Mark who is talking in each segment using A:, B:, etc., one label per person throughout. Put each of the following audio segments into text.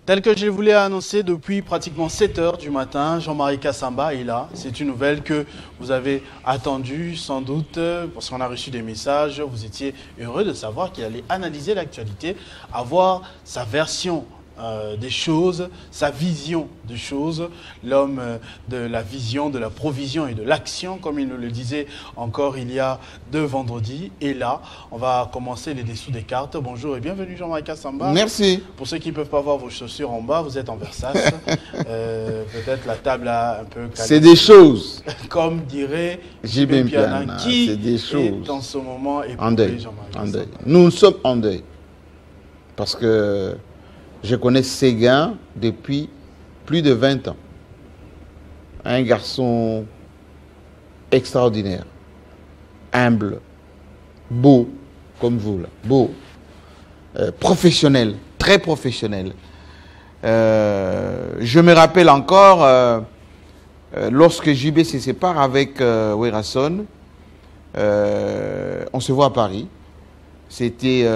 A: Tel que je voulais annoncer depuis pratiquement 7 heures du matin, Jean-Marie Kassamba est là. C'est une nouvelle que vous avez attendue sans doute parce qu'on a reçu des messages. Vous étiez heureux de savoir qu'il allait analyser l'actualité, avoir sa version des choses, sa vision des choses, l'homme de la vision, de la provision et de l'action, comme il nous le disait encore il y a 2 vendredis. Et là, on va commencer les dessous des cartes. Bonjour et bienvenue Jean-Marie Kassamba.
B: Merci.
A: Pour ceux qui ne peuvent pas voir vos chaussures en bas, vous êtes en Versace. Peut-être la table a un peu calé.
B: C'est des choses.
A: Comme dirait
B: JB
A: Mpiana, qui
B: c'est des choses.
A: est en ce moment
B: En deuil.
A: Jean-Marie
B: En
A: Kassamba.
B: deuil. Nous sommes en deuil. Parce que je connais Séguin depuis plus de 20 ans. Un garçon extraordinaire, humble, beau, comme vous, là, beau, professionnel, très professionnel. Je me rappelle encore, lorsque JB se sépare avec Werason, on se voit à Paris. C'était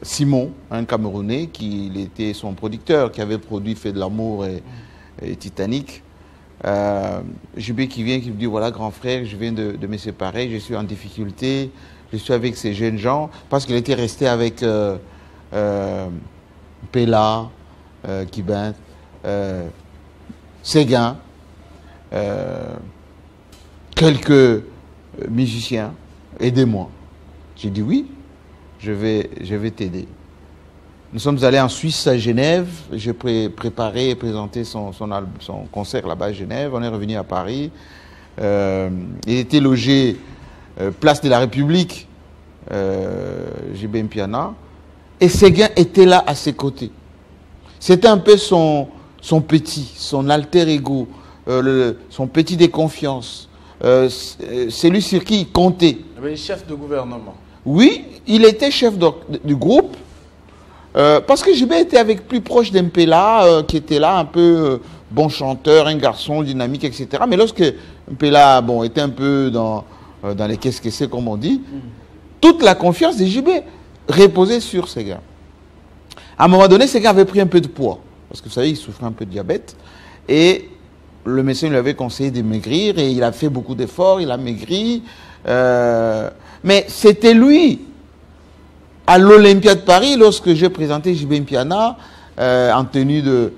B: Simon, un Camerounais, qui était son producteur, qui avait produit Fait de l'amour et Titanic. JB qui vient, qui me dit, voilà grand frère, je viens de me séparer, je suis en difficulté, je suis avec ces jeunes gens, parce qu'il était resté avec Pella, Kibin, Séguin, quelques musiciens, aidez-moi. J'ai dit oui. Je vais t'aider. Nous sommes allés en Suisse, à Genève. J'ai préparé et présenté son concert là-bas à Genève. On est revenu à Paris. Il était logé place de la République, JB Mpiana. Et Séguin était là à ses côtés. C'était un peu son petit, son alter ego, son petit de confiance. C'est lui sur qui il comptait.
A: Le chef de gouvernement.
B: Oui, il était chef du groupe, parce que JB était plus proche d'Mpella, qui était là, un peu bon chanteur, un garçon dynamique, etc. Mais lorsque Mpella était un peu dans les qu'est-ce que c'est, comme on dit, toute la confiance de JB reposait sur ces gars. À un moment donné, ces gars avaient pris un peu de poids, parce que vous savez, il souffrait un peu de diabète, et le médecin lui avait conseillé de maigrir, et il a fait beaucoup d'efforts, il a maigri. Mais c'était lui, à l'Olympia de Paris, lorsque j'ai présenté JB Mpiana en tenue de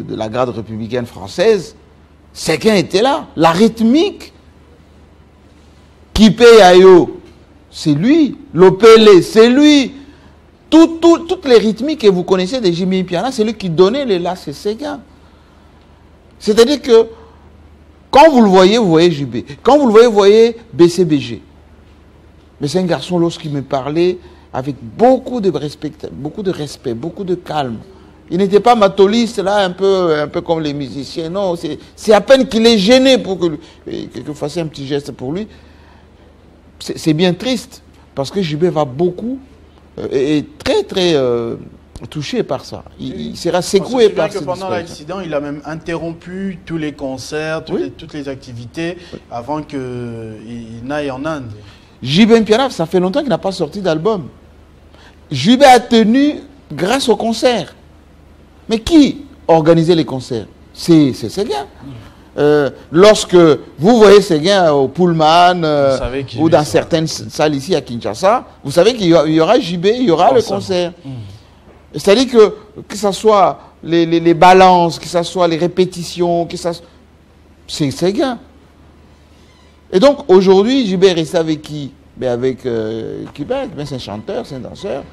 B: la garde républicaine française, Séguin était là. La rythmique, Kipé Ayo, c'est lui. Lopele, c'est lui. Toutes les rythmiques que vous connaissez de JB Mpiana, c'est lui qui donnait les là, c'est Séguin. C'est-à-dire que quand vous le voyez, vous voyez JB. Quand vous le voyez, vous voyez BCBG. Mais c'est un garçon, lorsqu'il me parlait, avec beaucoup de respect, beaucoup de calme. Il n'était pas matoliste, là, un peu comme les musiciens. Non, c'est à peine qu'il est gêné pour que vous fassiez un petit geste pour lui. C'est bien triste, parce que JB va beaucoup, et très, très touché par ça. Il sera secoué par ça.
A: Pendant l'accident, il a même interrompu tous les concerts, toutes les activités, avant qu'il n'aille en Inde.
B: JB Mpiana, ça fait longtemps qu'il n'a pas sorti d'album. JB a tenu grâce aux concerts. Mais qui organisait les concerts? C'est Séguin. Lorsque vous voyez Séguin au Pullman ou dans certaines salles ici à Kinshasa, vous savez qu'il y aura JB, il y aura le concert. C'est-à-dire que ce soit les balances, que ce soit les répétitions, c'est Séguin. Et donc, aujourd'hui, JB est resté avec qui? Avec Québec, c'est un chanteur, c'est un danseur.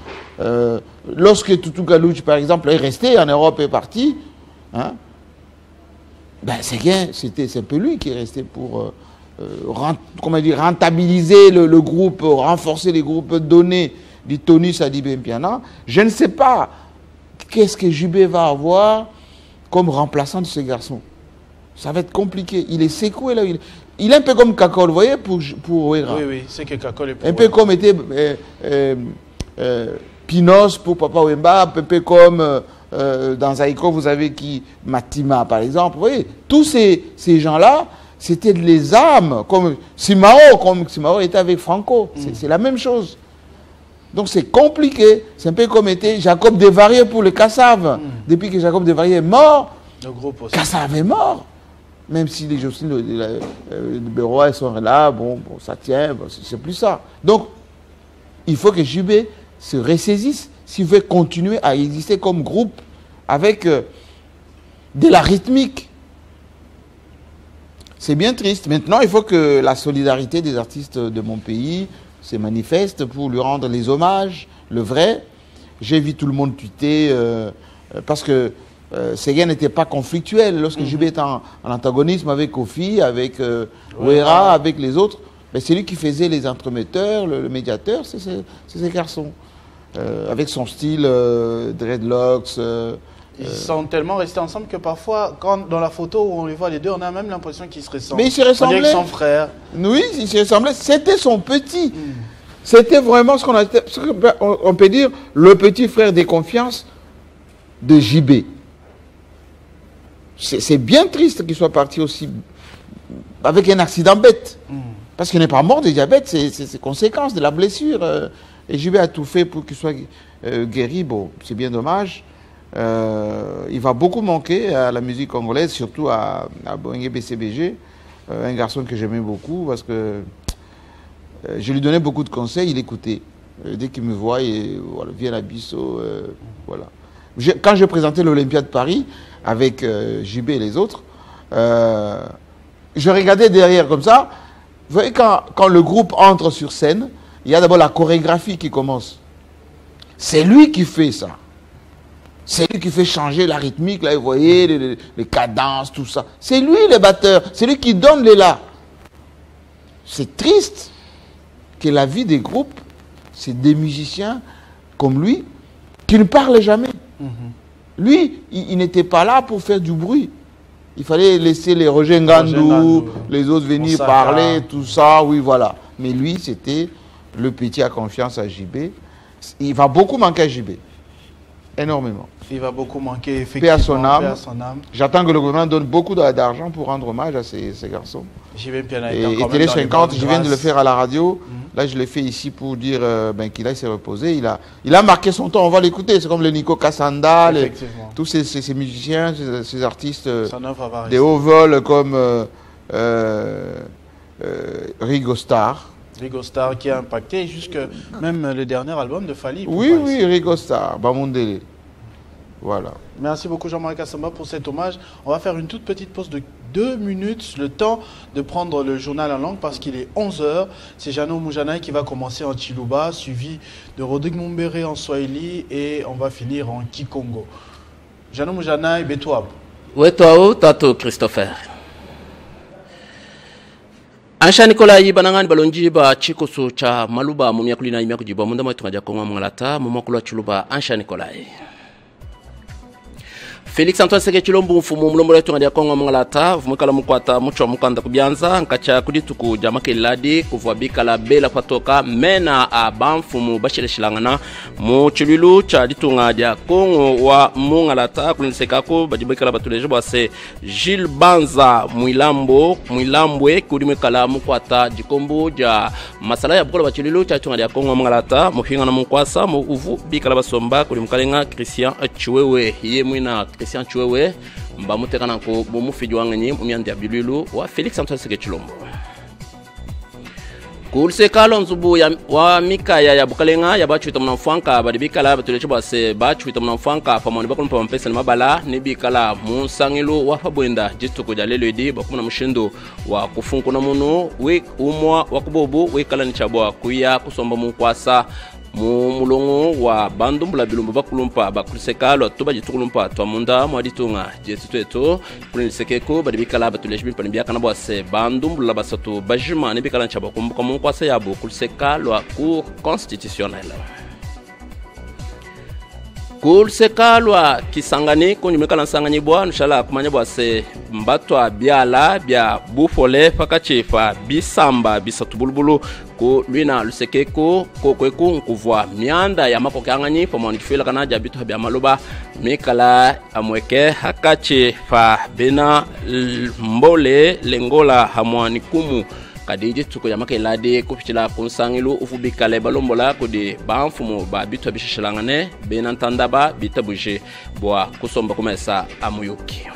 B: Lorsque Toutou Galouch, par exemple, est resté en Europe, est parti, hein, Séguin, c'est un peu lui qui est resté pour rentabiliser le groupe, renforcer les groupes, donner du tonus à JB Mpiana. Je ne sais pas qu'est-ce que JB va avoir comme remplaçant de ce garçon. Ça va être compliqué. Il est secoué là. Il est un peu comme Kakol, vous voyez, pour Ouera.
A: Oui, c'est que Kakol est pour
B: un peu comme était Pinos pour Papa Wemba, un peu comme dans Zaïko, vous avez qui Matima, par exemple. Vous voyez, tous ces gens-là, c'était les âmes, comme Simao était avec Franco. C'est la même chose. Donc c'est compliqué. C'est un peu comme était Jacob Desvarieux pour le Cassave. Depuis que Jacob Desvarieux est mort,
A: Le groupe aussi.
B: Cassave est mort. Même si les Jocelyne, le Bérois, ils sont là, bon, ça tient, bon, c'est plus ça. Donc, il faut que JB se ressaisisse s'il veut continuer à exister comme groupe avec de la rythmique. C'est bien triste. Maintenant, il faut que la solidarité des artistes de mon pays se manifeste pour lui rendre les hommages, le vrai. J'ai vu tout le monde tweeter parce que Séguin n'était pas conflictuel. Lorsque JB était en antagonisme avec Kofi, avec Ouera, avec les autres, ben c'est lui qui faisait les entremetteurs, le médiateur, c'est ces garçons. Avec son style dreadlocks.
A: Ils sont tellement restés ensemble que parfois, quand dans la photo où on les voit les deux, on a même l'impression qu'ils se ressemblent.
B: Mais ils se ressemblaient.
A: On dirait que son frère.
B: Oui, ils se ressemblaient. C'était son petit. C'était vraiment on peut dire, le petit frère des confiances de JB. C'est bien triste qu'il soit parti aussi avec un accident bête. Parce qu'il n'est pas mort de diabète, c'est conséquence de la blessure. Et JB a tout fait pour qu'il soit guéri. Bon, c'est bien dommage. Il va beaucoup manquer à la musique congolaise, surtout à Boingé BCBG, un garçon que j'aimais beaucoup parce que je lui donnais beaucoup de conseils, il écoutait. Dès qu'il me voit, voilà, viens à Bissau, voilà. Quand j'ai présenté l'Olympia de Paris avec JB et les autres, je regardais derrière comme ça. Vous voyez, quand le groupe entre sur scène, il y a d'abord la chorégraphie qui commence. C'est lui qui fait ça. C'est lui qui fait changer la rythmique, là, vous voyez, les cadences, tout ça. C'est lui le batteur, c'est lui qui donne les là. C'est triste que la vie des groupes, c'est des musiciens comme lui qui ne parlent jamais. Lui, il n'était pas là pour faire du bruit. Il fallait laisser les Roger Ngandou, les autres venir parler, tout ça, oui, voilà. Mais lui, c'était le petit à confiance à JB. Il va beaucoup manquer à JB. Énormément.
A: Il va beaucoup manquer, effectivement.
B: Paix à son âme. J'attends que le gouvernement donne beaucoup d'argent pour rendre hommage à ces garçons.
A: JB Mpiana
B: et Télé 50, je viens de le faire à la radio. Là, je l'ai fait ici pour dire qu'il aille se reposer. Il a marqué son temps, on va l'écouter. C'est comme le Nico Kassanda, tous ces musiciens, ces artistes des hauts vols comme Rigo Star.
A: Rigo Star qui a impacté jusque même le dernier album de Fali.
B: Oui, Rigo Star, Bamondele. Voilà.
A: Merci beaucoup Jean-Marie Kassamba pour cet hommage. On va faire une toute petite pause de 2 minutes, le temps de prendre le journal en langue parce qu'il est 11h. C'est Jano Moujanaï qui va commencer en Chiluba, suivi de Rodrigue Mumbere en Swahili et on va finir en Kikongo. Jano Moujanaï, Betouab.
C: Wetwao, Tato Christopher. Ansha Nikolai banangani balonji ba chikoso cha maluba mumia kulina imia kujiba munda mwa tungaja kongwa mwangalata mumwa kulwa chuluba Ansha Nikolai. Felix Antoine Seke Chilombo mfumu mlombo tunga dia Kongo mngalata vumukala mukwata mucho mukanda kubyanza nkacha kudituku jamake ladi kuvwabika la bela patoka mena abamfumu bashile shilangana mu chilulu cha ditunga dia Kongo wa mngalata kulinsekako bajibika la batulejo base Gilles Banza Mwilambwe kudimekala mukwata dikombo ja masala ya bukola bachilulu cha tunga dia Kongo mngalata muhinga na mukwasa mu uvu bika la basomba kulimkalenga Christian Chiwewe yemwina Christian Chiwewe mbamutekana ko bomufiji wangenyi mumyandi ya bilulu wa Felix Antoine Seke Chilombo kulse kalo nzubu wa mikaya ya bukalenga ya bachuita mnamfanka badibikala batulecho base bachuita mnamfanka pamoni bakulumpa mpesa mabala nibikala musangilu wa fabwenda jituko ja lelo idi bakumuna mushindo wa kufunku na munu we umwa wa kubobu we kala ni chabwa kuya kusomba munkwasa mu mulongo wa bandumbula bilumbu bakulumpa bakulisekalo tuba jitukulumpa twamunda mwaditunga jetutweto kulisekeko badibikala batuleshbi panibiyaka na bwase bandumbula basatu bajima nibikala nchaba kumbuka mu kwasa yabo kulisekalo ku constitutionnel kulisekalo kisangani kunyumekala nsangani bwa nshala kumanya bwase mbatwa byala bya bufole fakachefa bisamba bisatu bulubulu ko luina lusekeko kokweku nkuvwa mianda ya mapokanganyi pamoni kifela kanaja bitu bya maloba mikala amweke hakache fa bena mbole lengola hamwani kumu kadiji tuko yamaka iladi kupichila kunsangilu ufubikale balombola kudi banfumu ba bitwa bishishilangane benantandaba bitabuje bwa kusomba kumesa amuyuki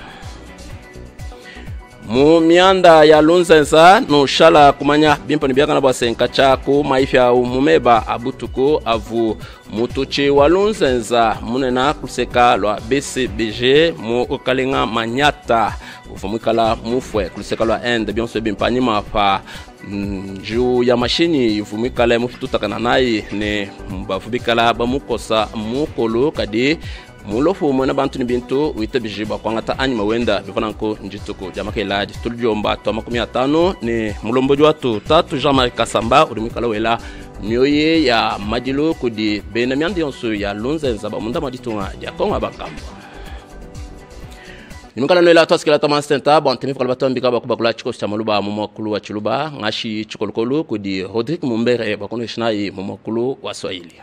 C: mu mianda ya lunzenza no shala kumanya bimpani byakana bwa senka chaku maifya umumeba abutuko avu mutuchi wa lunzenza munena kuseka lwa BCBG mu okalinga manyata ufumikala mufwe kuseka lwa end byonso bimpani mafa juu ya mashini ufumikala mufitutakana nayi ne mbafubikala bamukosa mukolo kadi mulofu mwana bantu ni bintu witabijiba kwangata anima wenda bifananko njituko jamake ladi tuljomba to 15 ni mulombojo watu tatu Jean-Marie Kasamba urimikala wela myoye ya majilo kudi bena myandi yonso ya lunzenza ba munda maditunga ya konga bakamba nimukala noela twasikila tamastenta bon temi kwa batombi ka bakubakula chiko cha maluba momokulu wa chuluba ngashi chikolokolo kudi Rodrigue Mumbere bakono shinai momokulu wa Swahili.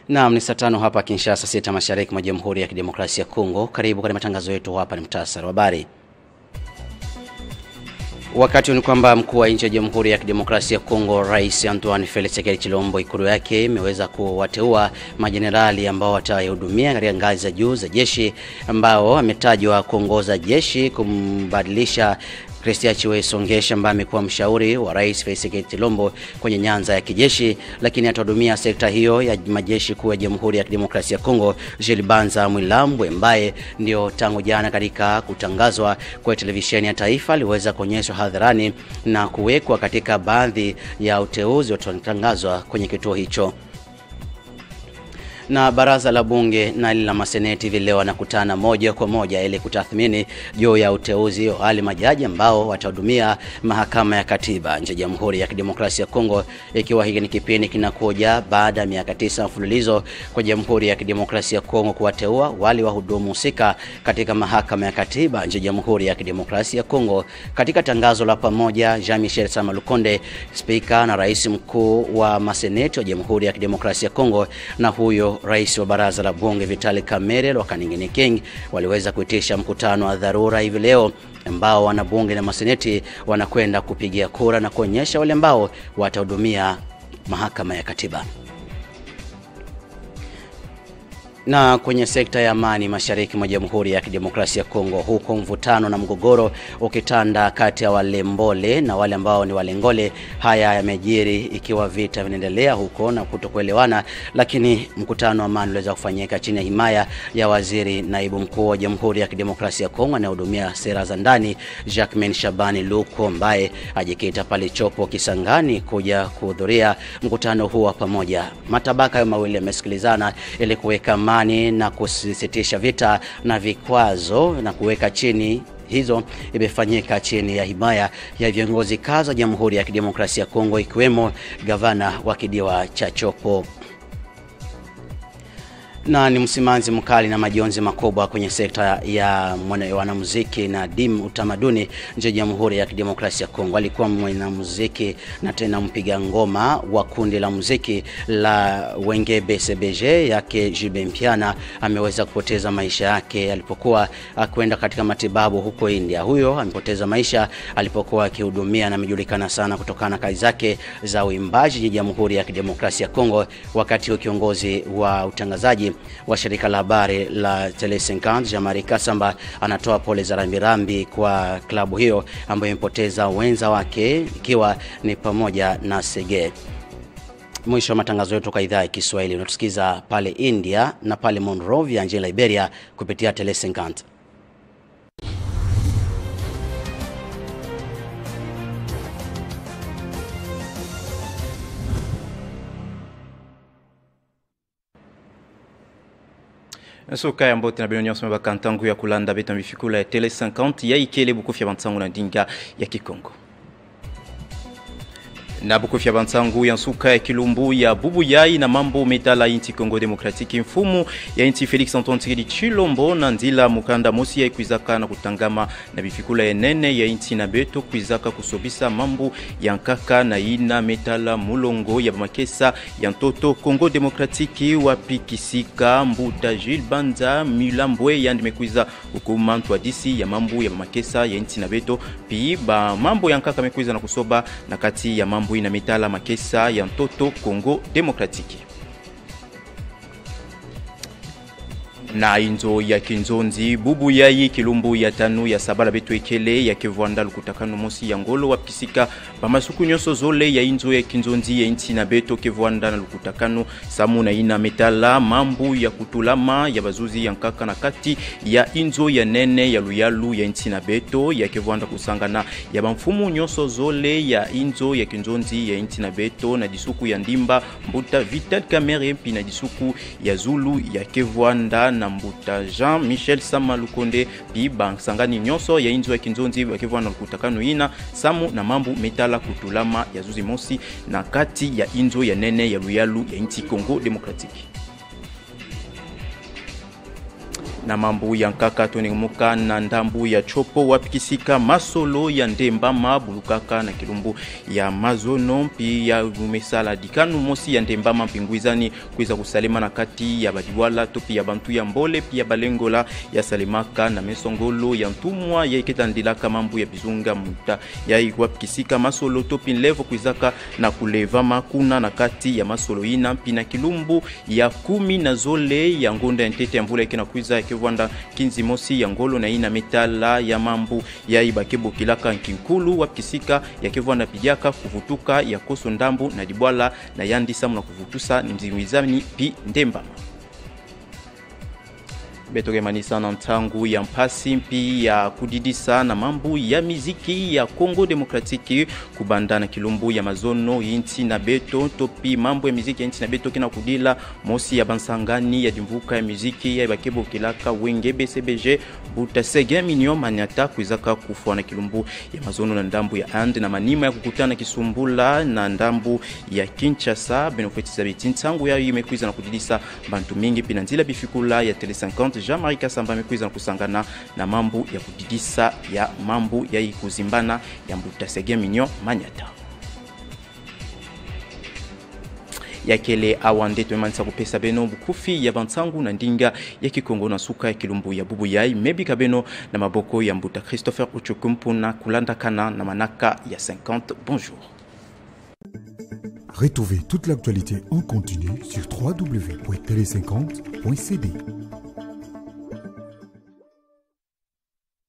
D: Naam, ni saa 5 hapa Kinshasa, 6 mashariki mwa Jamhuri ya Kidemokrasia ya Kongo. Karibu katika matangazo yetu. Hapa ni mtasari wa habari. Wakati ni kwamba mkuu wa nchi ya Jamhuri ya Kidemokrasia ya Kongo Rais Antoine Felix Tshisekedi Tshilombo ikulu yake imeweza kuwateua majenerali ambao watahudumia katika ngazi za juu za jeshi, ambao ametajwa kuongoza jeshi kumbadilisha Christian Chiwe Songesha ambaye amekuwa mshauri wa Rais Felix Tshisekedi Tshilombo kwenye nyanza ya kijeshi, lakini atahudumia sekta hiyo ya majeshi kuu ya Jamhuri ya Kidemokrasia ya Kongo. Jilibanza Mwilambwe ambaye ndio tangu jana katika kutangazwa kwa televisheni ya taifa aliweza kuonyeshwa hadharani na kuwekwa katika baadhi ya uteuzi utakaotangazwa kwenye kituo hicho. Na baraza la bunge na la maseneti vileo wanakutana moja kwa moja ili kutathmini juu ya uteuzi wa wale majaji ambao watahudumia mahakama ya katiba nje ya Jamhuri ya Kidemokrasia ya Kongo, ikiwa hiki ni kipindi kinakuja baada ya miaka 9 mfululizo kwa Jamhuri ya Kidemokrasia ya Kongo kuwateua wale wahudumu husika katika mahakama ya katiba nje ya Jamhuri ya Kidemokrasia ya Kongo. Katika tangazo la pamoja, Jean-Michel Samalukonde, spika na rais mkuu wa maseneti wa Jamhuri ya Kidemokrasia ya Kongo, na huyo rais wa baraza la bunge Vitali Kamere wa Kaningini King waliweza kuitisha mkutano wa dharura hivi leo ambao wanabunge na maseneti wanakwenda kupigia kura na kuonyesha wale ambao watahudumia mahakama ya katiba. Na kwenye sekta ya amani mashariki mwa Jamhuri ya Kidemokrasia ya Kongo, huko mvutano na mgogoro ukitanda kati ya Walembole na wale ambao ni Walengole. Haya yamejiri ikiwa vita vinaendelea huko na kutokuelewana, lakini mkutano wa amani uliweza kufanyika chini ya himaya ya waziri naibu mkuu wa Jamhuri ya Kidemokrasia ya Kongo anayehudumia sera za ndani Jacquemain Shabani Luko, ambaye ajikita pale Chopo Kisangani kuja kuhudhuria mkutano huu wa pamoja. Matabaka hayo mawili yamesikilizana ili kuweka amani na kusisitisha vita na vikwazo na kuweka chini hizo imefanyika chini ya himaya ya viongozi kaza Jamhuri ya Kidemokrasia ya Kongo, ikiwemo gavana wa kidiwa cha Chopo. Na ni msimanzi mkali na majonzi makubwa kwenye sekta ya wanamuziki na utamaduni nje Jamhuri ya Kidemokrasia ya Kongo. Alikuwa mwanamuziki na tena mpiga ngoma wa kundi la muziki la Wenge BCBG yake Jibe Mpiana ameweza kupoteza maisha yake alipokuwa kwenda katika matibabu huko India. Huyo amepoteza maisha alipokuwa akihudumia na amejulikana sana kutokana na kazi zake za uimbaji nje Jamhuri ya Kidemokrasia ya Kongo. Wakati kiongozi wa utangazaji wa shirika la habari la Tele 50 Jean-Marie Kasamba anatoa pole za rambirambi kwa klabu hiyo ambayo imepoteza wenza wake, ikiwa ni pamoja na Sege. Mwisho wa matangazo yetu kwa idhaa ya Kiswahili. Unatusikiza pale India na pale Monrovia nchini Liberia kupitia Tele 50.
E: Soka ya mbote na benyo sema bakantangu ya kulanda beta mifikula ya Tele 50 ya ikele buku fya bantsangu na dinga ya Kikongo. na bukofya bansangu ya nsuka ya kilumbu ya bubu yai na mambo metala inti Kongo Demokratiki mfumu ya inti Felix Antoine Tshisekedi Tshilombo na ndila mukanda mosi ya kuizaka na kutangama na bifikula enene ya inti na beto kuizaka kusobisa mambo ya nkaka na ina metala mulongo ya makesa ya ntoto Kongo Demokratiki wapikisika mbuta Gilles Banza Milambwe ya ndimekuiza ukumantu wa disi ya mambo ya makesa ya inti na beto pi ba mambo ya nkaka mekuiza na kusoba na kati ya mambo ina metala makesa ya ntoto Kongo Demokratiki. Na inzo ya kinzonzi bubu yayi kilumbu ya tanu ya sabala beto ekele ya kevwanda lukutakano mosi ya ngolo wapikisika bamasuku nyoso zole ya inzo ya kinzonzi ya inti na beto kevwanda na lukutakano samu na ina metala mambu ya kutulama ya bazuzi ya nkaka na kati ya inzo ya nene ya luyalu ya inti na beto ya kevwanda kusangana ya bamfumu nyoso zole ya inzo ya kinzonzi ya inti na beto na disuku ya ndimba mbuta Vital Kamerhe pi na disuku ya Zulu ya kevwanda na mbuta Jean-Michel Samalukonde pi bansangani nyoso ya inzo ya kinzonzi wakivwa na lukutakano ina samu na mambu metala kutulama ya zuzi mosi na kati ya inzo ya nene ya luyalu ya inti Kongo Demokratiki. Na mambu ya nkaka tonengumuka na ndambu ya chopo wapikisika masolo ya ndembama bulukaka na kilumbu ya mazono pi ya umesala dikanu mosi ya ndembama mpinguizani kuiza kusalema na kati ya badiwala topi ya bantu ya mbole pi ya balengola ya salemaka na mesongolo ya ntumwa ya iketandilaka mambu ya bizunga muta ya wapikisika masolo topi nlevo kuizaka na kuleva makuna na kati ya masolo ina pi na kilumbu ya 10 na zole ya ngonda ya ntete ya mbula ikena kuiza kevwanda kinzi mosi ya ngolo na ina metala ya mambu ya ibakebo kilaka nkinkulu wapikisika ya kevwanda pijaka kuvutuka ya koso ndambu na dibwala na yandi samu na kuvutusa mzimizani pi ndemba. Betoke manisa na ntangu ya mpasi mpi ya kudidisa na mambu ya miziki ya Kongo Demokratiki kubandana kilumbu ya mazono inti na beto topi mambu ya miziki ya inti na beto kina kudila mosi ya bansangani ya dimvuka ya miziki ya bakebo kilaka wenge BCBG buta sege minyo manyata kuizaka kufua na kilumbu ya mazono na ndambu ya ande na manima ya kukutana kisumbula na ndambu ya Kinshasa benofeti za biti ntangu ya imekuiza na kudidisa bantu mingi pinanzila bifikula ya Tele 50 Jean-Marie Kasamba mekuiza na kusangana na mambu ya kudidisa ya mambu ya ikuzimbana ya mbuta sege minyo manyata. Yakele awande tumemanisa kupesa beno bukufi ya bansangu na ndinga ya kikongo na suka ya kilumbu ya bubu yai mebi kabeno na maboko ya mbuta Christopher Uchukumpu na kulanda kana na manaka ya 50. Bonjour.
F: Retrouvez toute l'actualité en continu sur www.tele50.cd.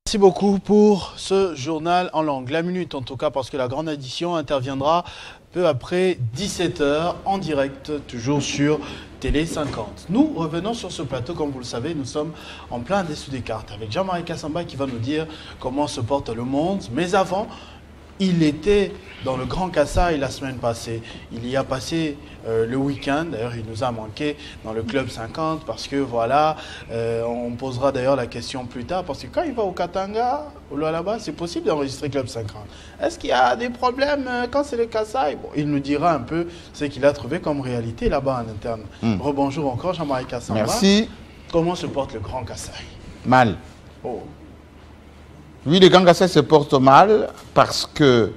A: Merci beaucoup pour ce journal en langue. La minute en tout cas parce que la grande édition interviendra peu après 17h en direct, toujours sur Télé 50. Nous revenons sur ce plateau, comme vous le savez, nous sommes en plein dessous des cartes avec Jean-Marie Kasamba qui va nous dire comment se porte le monde. Mais avant, il était dans le Grand Kasaï la semaine passée. Il y a passé le week-end. D'ailleurs, il nous a manqué dans le Club 50 parce que voilà, on posera d'ailleurs la question plus tard. Parce que quand il va au Katanga, au là-bas, c'est possible d'enregistrer Club 50. Est-ce qu'il y a des problèmes quand c'est le Kasaï? Bon, il nous dira un peu ce qu'il a trouvé comme réalité là-bas en interne. Rebonjour encore, Jean-Marie Kasamba.
B: Merci.
A: Comment se porte le Grand Kasaï?
B: Mal.
A: Oh.
B: Oui, le Grand Kasaï se porte mal parce que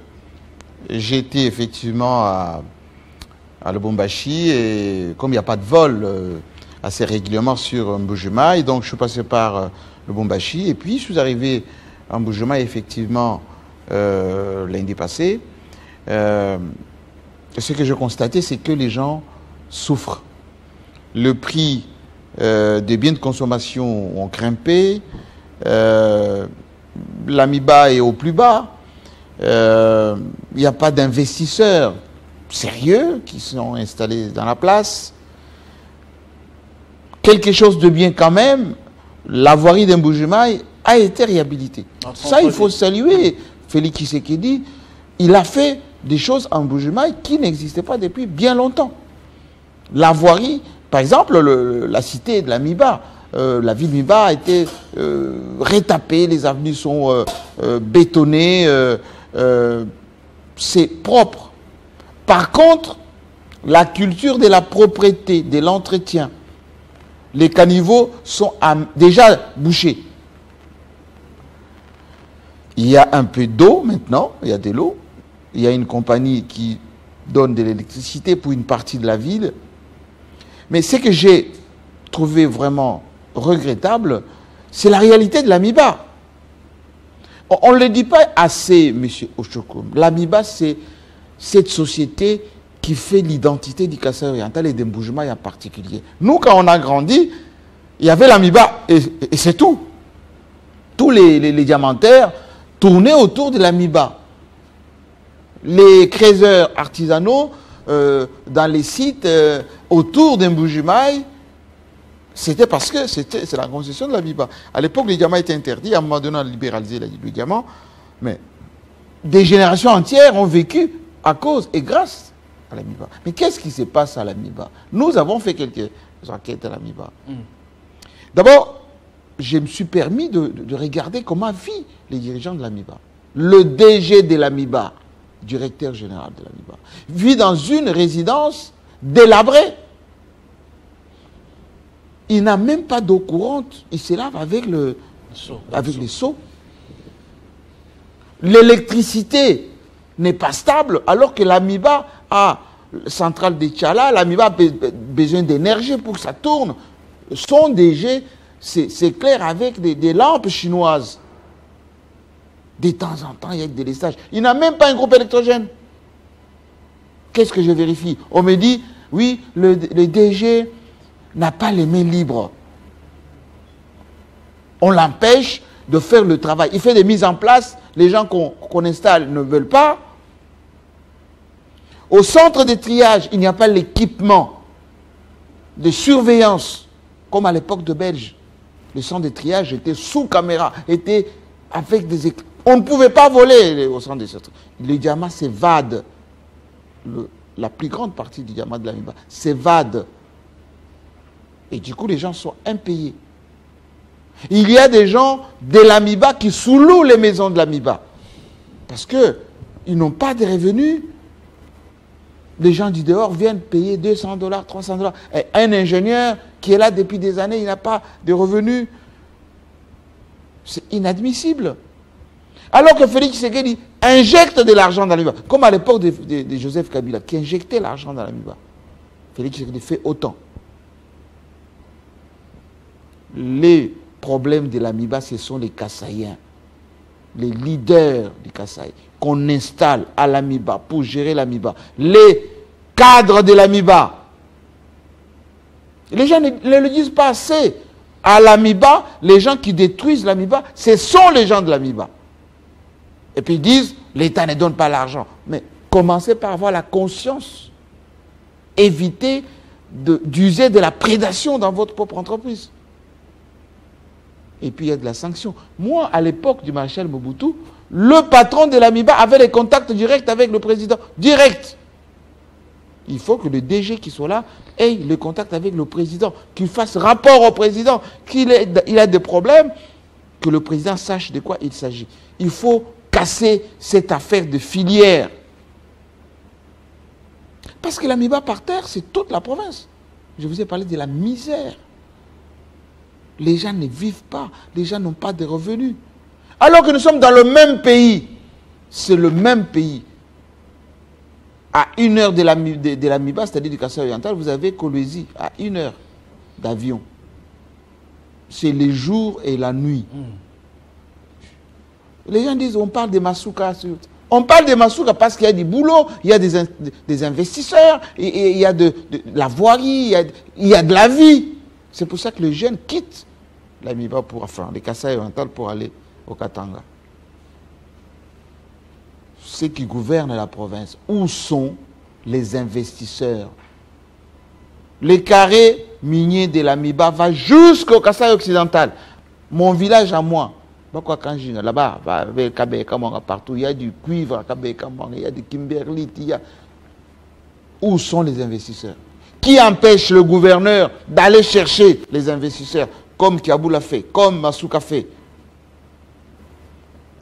B: j'étais effectivement à Lubumbashi et comme il n'y a pas de vol assez régulièrement sur Mbuji-Mayi, donc je suis passé par Lubumbashi et puis je suis arrivé à Mbuji-Mayi effectivement lundi passé. Ce que j'ai constaté, c'est que les gens souffrent. Le prix des biens de consommation ont grimpé. L'Amiba est au plus bas. Il n'y a pas d'investisseurs sérieux qui sont installés dans la place. Quelque chose de bien quand même, la voirie d'Mbuji-Mayi a été réhabilitée. Ça, il faut saluer Félix Tshisekedi. Il a fait des choses en Mbuji-Mayi qui n'existaient pas depuis bien longtemps. La voirie, par exemple, la cité de l'Amiba, la ville de Miba a été retapée, les avenues sont bétonnées, c'est propre. Par contre, la culture de la propreté, de l'entretien, les caniveaux sont déjà bouchés. Il y a un peu d'eau maintenant, il y a de l'eau. Il y a une compagnie qui donne de l'électricité pour une partie de la ville. Mais ce que j'ai trouvé vraiment regrettable, c'est la réalité de l'Amiba. On ne le dit pas assez, M. Ochokoum. L'Amiba, c'est cette société qui fait l'identité du Kasaï oriental et d'Mbujimai en particulier. Nous, quand on a grandi, il y avait l'Amiba et c'est tout. Tous les diamantaires tournaient autour de l'Amiba. Les créateurs artisanaux dans les sites autour d'Mbujimai, c'était parce que c'est la concession de l'Amiba. À l'époque, les diamants étaient interdits. À un moment donné, on a libéralisé le diamant. Mais des générations entières ont vécu à cause et grâce à l'Amiba. Mais qu'est-ce qui se passe à l'Amiba? Nous avons fait quelques enquêtes à l'Amiba. D'abord, je me suis permis de regarder comment vivent les dirigeants de l'Amiba. Le DG de l'Amiba, directeur général de l'Amiba, vit dans une résidence délabrée. Il n'a même pas d'eau courante. Il se lave avec les seaux. L'électricité n'est pas stable, alors que l'Amiba a centrale de Tchala, l'Amiba a besoin d'énergie pour que ça tourne. Son DG, c'est clair, avec des lampes chinoises. De temps en temps, il y a des délestages. Il n'a même pas un groupe électrogène. Qu'est-ce que je vérifie? On me dit, oui, le DG n'a pas les mains libres. On l'empêche de faire le travail. Il fait des mises en place, les gens qu'on installe ne veulent pas. Au centre de triage, il n'y a pas l'équipement de surveillance, comme à l'époque de Belge. Le centre de triage était sous caméra, était avec des équipements. On ne pouvait pas voler au centre de triage. Le diamant s'évade. La plus grande partie du diamant de l'Amiba s'évade. Et du coup, les gens sont impayés. Il y a des gens de l'Amiba qui sous-louent les maisons de l'Amiba. Parce qu'ils n'ont pas de revenus. Les gens du dehors viennent payer $200, $300. Et un ingénieur qui est là depuis des années, il n'a pas de revenus. C'est inadmissible. Alors que Félix Tshisekedi injecte de l'argent dans l'Amiba. Comme à l'époque de Joseph Kabila, qui injectait l'argent dans l'Amiba. Félix Tshisekedi fait autant. Les problèmes de l'Amiba, ce sont les Kasaïens, les leaders du Kasaï, qu'on installe à l'Amiba pour gérer l'Amiba, les cadres de l'Amiba. Les gens ne le disent pas assez. À l'Amiba, les gens qui détruisent l'Amiba, ce sont les gens de l'Amiba. Et puis ils disent, l'État ne donne pas l'argent. Mais commencez par avoir la conscience. Évitez d'user de la prédation dans votre propre entreprise. Et puis il y a de la sanction. Moi, à l'époque du maréchal Mobutu, le patron de l'Amiba avait les contacts directs avec le président. Direct. Il faut que le DG qui soit là ait le contact avec le président, qu'il fasse rapport au président, qu'il a des problèmes, que le président sache de quoi il s'agit. Il faut casser cette affaire de filière. Parce que l'Amiba par terre, c'est toute la province. Je vous ai parlé de la misère. Les gens ne vivent pas, les gens n'ont pas de revenus. Alors que nous sommes dans le même pays. C'est le même pays. À 1 heure de l'Amiba, c'est-à-dire du Kasaï oriental, vous avez Kolwezi, à 1 heure d'avion. C'est les jours et la nuit. Les gens disent, on parle de Masuka. On parle de Masuka parce qu'il y a du boulot, il y a des investisseurs, il y a de la voirie, il y a de la vie. C'est pour ça que les jeunes quittent l'Amiba les Kasaï oriental pour aller au Katanga. Ceux qui gouvernent la province, où sont les investisseurs? Les carrés miniers de l'Amiba vont jusqu'au Kasaï occidental. Mon village à moi, là-bas, partout, il y a du cuivre, il y a du kimberlite, Où sont les investisseurs? Qui empêche le gouverneur d'aller chercher les investisseurs, comme Kiabou l'a fait, comme Masuka fait?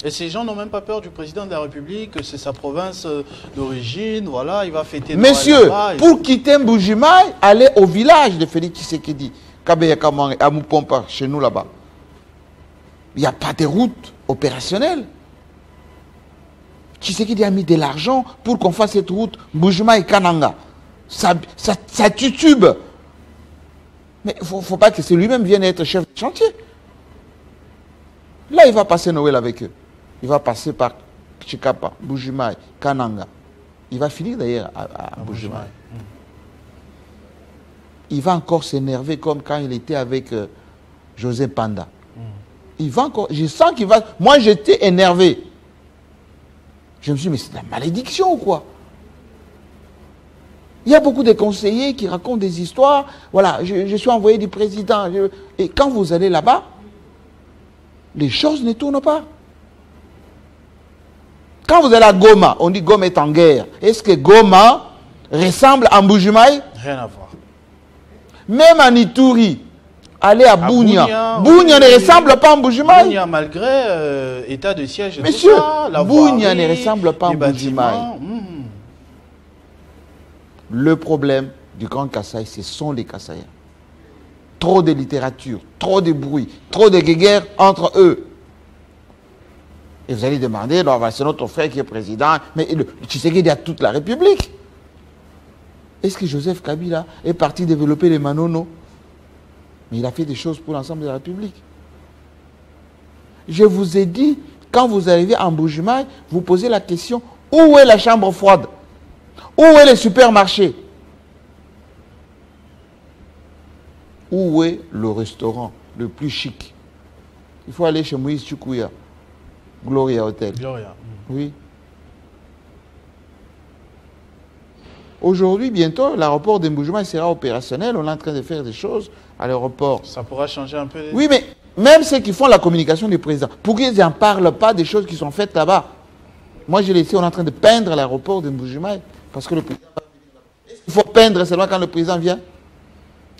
A: Et ces gens n'ont même pas peur du président de la République, c'est sa province d'origine, voilà, il va fêter.
B: Messieurs, pour quitter Mbujimaï, aller au village de Félix Tshisekedi, Kabeyakamang, à Mupompa, chez nous là-bas. Il n'y a pas de route opérationnelle. Tshisekedi a mis de l'argent pour qu'on fasse cette route Mbujimaï-Kananga. Ça titube. Mais il ne faut pas que c'est lui-même vienne être chef de chantier. Là, il va passer Noël avec eux. Il va passer par Chikapa, Mbujimaï, Kananga. Il va finir d'ailleurs à Mbujimaï. Il va encore s'énerver comme quand il était avec José Panda. Il va encore... Je sens qu'il va... Moi, j'étais énervé. Je me suis dit, mais c'est la malédiction ou quoi? Il y a beaucoup de conseillers qui racontent des histoires. Voilà, je suis envoyé du président. Et quand vous allez là-bas, les choses ne tournent pas. Quand vous allez à Goma, on dit Goma est en guerre. Est-ce que Goma ressemble à Mbujimaï?
A: Rien à voir.
B: Même à Ituri, aller à Bunia. Bunia ne ressemble pas à Mbujimaï.
A: Bunia, malgré état de siège.
B: Monsieur, Bunia ne ressemble pas à Mbujimaï. Le problème du Grand Kasaï, ce sont les Kasaïens. Trop de littérature, trop de bruit, trop de guéguerres entre eux. Et vous allez demander, c'est notre frère qui est président, mais Tshisekedi a toute la République. Est-ce que Joseph Kabila est parti développer les Manono? Mais il a fait des choses pour l'ensemble de la République. Je vous ai dit, quand vous arrivez en Mbujimaï, vous posez la question, où est la chambre froide? Où est le supermarché? Où est le restaurant le plus chic? Il faut aller chez Moïse Chukouya, Gloria Hotel.
A: Gloria.
B: Oui. Aujourd'hui, bientôt, l'aéroport de Mbujimaï sera opérationnel. On est en train de faire des choses à l'aéroport.
A: Ça pourra changer un peu.
B: Oui, mais même ceux qui font la communication du président, pourquoi ils n'en parlent pas des choses qui sont faites là-bas? Moi, j'ai laissé, on est en train de peindre l'aéroport de Mbujimaï. Parce que le président va venir. Il faut peindre seulement quand le président vient.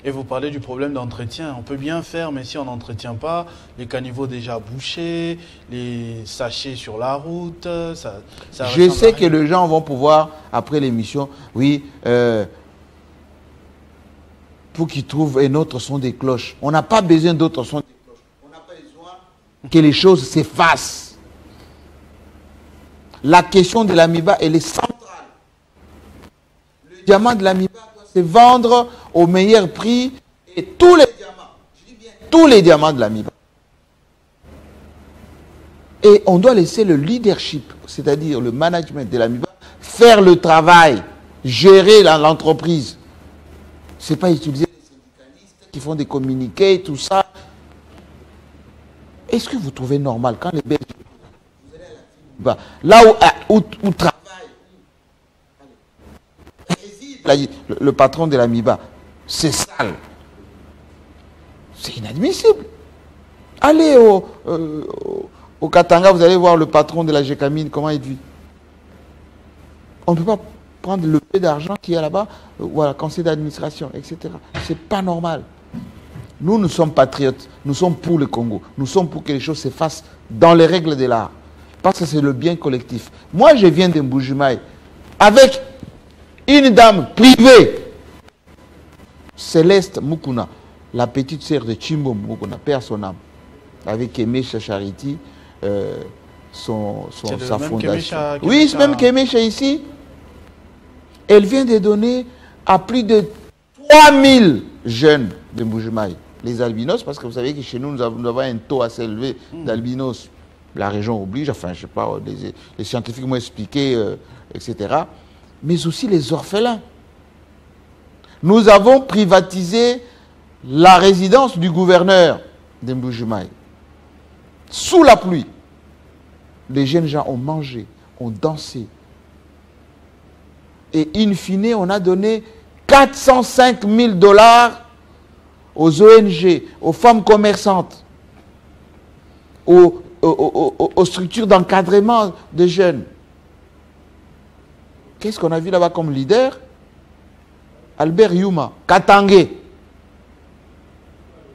A: Et vous parlez du problème d'entretien. On peut bien faire, mais si on n'entretient pas, les caniveaux déjà bouchés, les sachets sur la route, ça
B: je sais que les gens vont pouvoir, après l'émission, oui, pour qu'ils trouvent un autre son des cloches. On n'a pas besoin d'autres sons des cloches. On n'a pas besoin que les choses s'effacent. La question de l'Amiba, elle est centrale. Le diamant de l'Amiba doit se vendre au meilleur prix et tous les diamants, je dis bien tous les diamants de l'Amiba. Et on doit laisser le leadership, c'est-à-dire le management de l'Amiba, faire le travail, gérer l'entreprise. Ce n'est pas utiliser les syndicalistes qui font des communiqués, tout ça. Est-ce que vous trouvez normal quand les Belges, vous allez à la là où travaille, le patron de l'Amiba, c'est sale. C'est inadmissible. Allez au Katanga, vous allez voir le patron de la Gécamine, comment il vit. On ne peut pas prendre le peu d'argent qu'il y a là-bas, voilà, conseil d'administration, etc. C'est pas normal. Nous sommes patriotes, nous sommes pour le Congo, nous sommes pour que les choses se fassent dans les règles de l'art. Parce que c'est le bien collectif. Moi, je viens de Mbujimaï avec une dame privée, Céleste Mukuna, la petite sœur de Chimbo Mukuna, paix à son âme, avec Kemecha Charity, sa fondation. Oui, c'est même Kemecha ici. Elle vient de donner à plus de 3000 jeunes de Mbujimaï, les albinos, parce que vous savez que chez nous, nous avons un taux assez élevé d'albinos. La région oblige, enfin, je ne sais pas, les scientifiques m'ont expliqué, etc. Mais aussi les orphelins. Nous avons privatisé la résidence du gouverneur de Mbujimaï. Sous la pluie, les jeunes gens ont mangé, ont dansé. Et in fine, on a donné 405 000 $ aux ONG, aux femmes commerçantes, aux structures d'encadrement des jeunes. Qu'est-ce qu'on a vu là-bas comme leader? Albert Yuma, Katangé.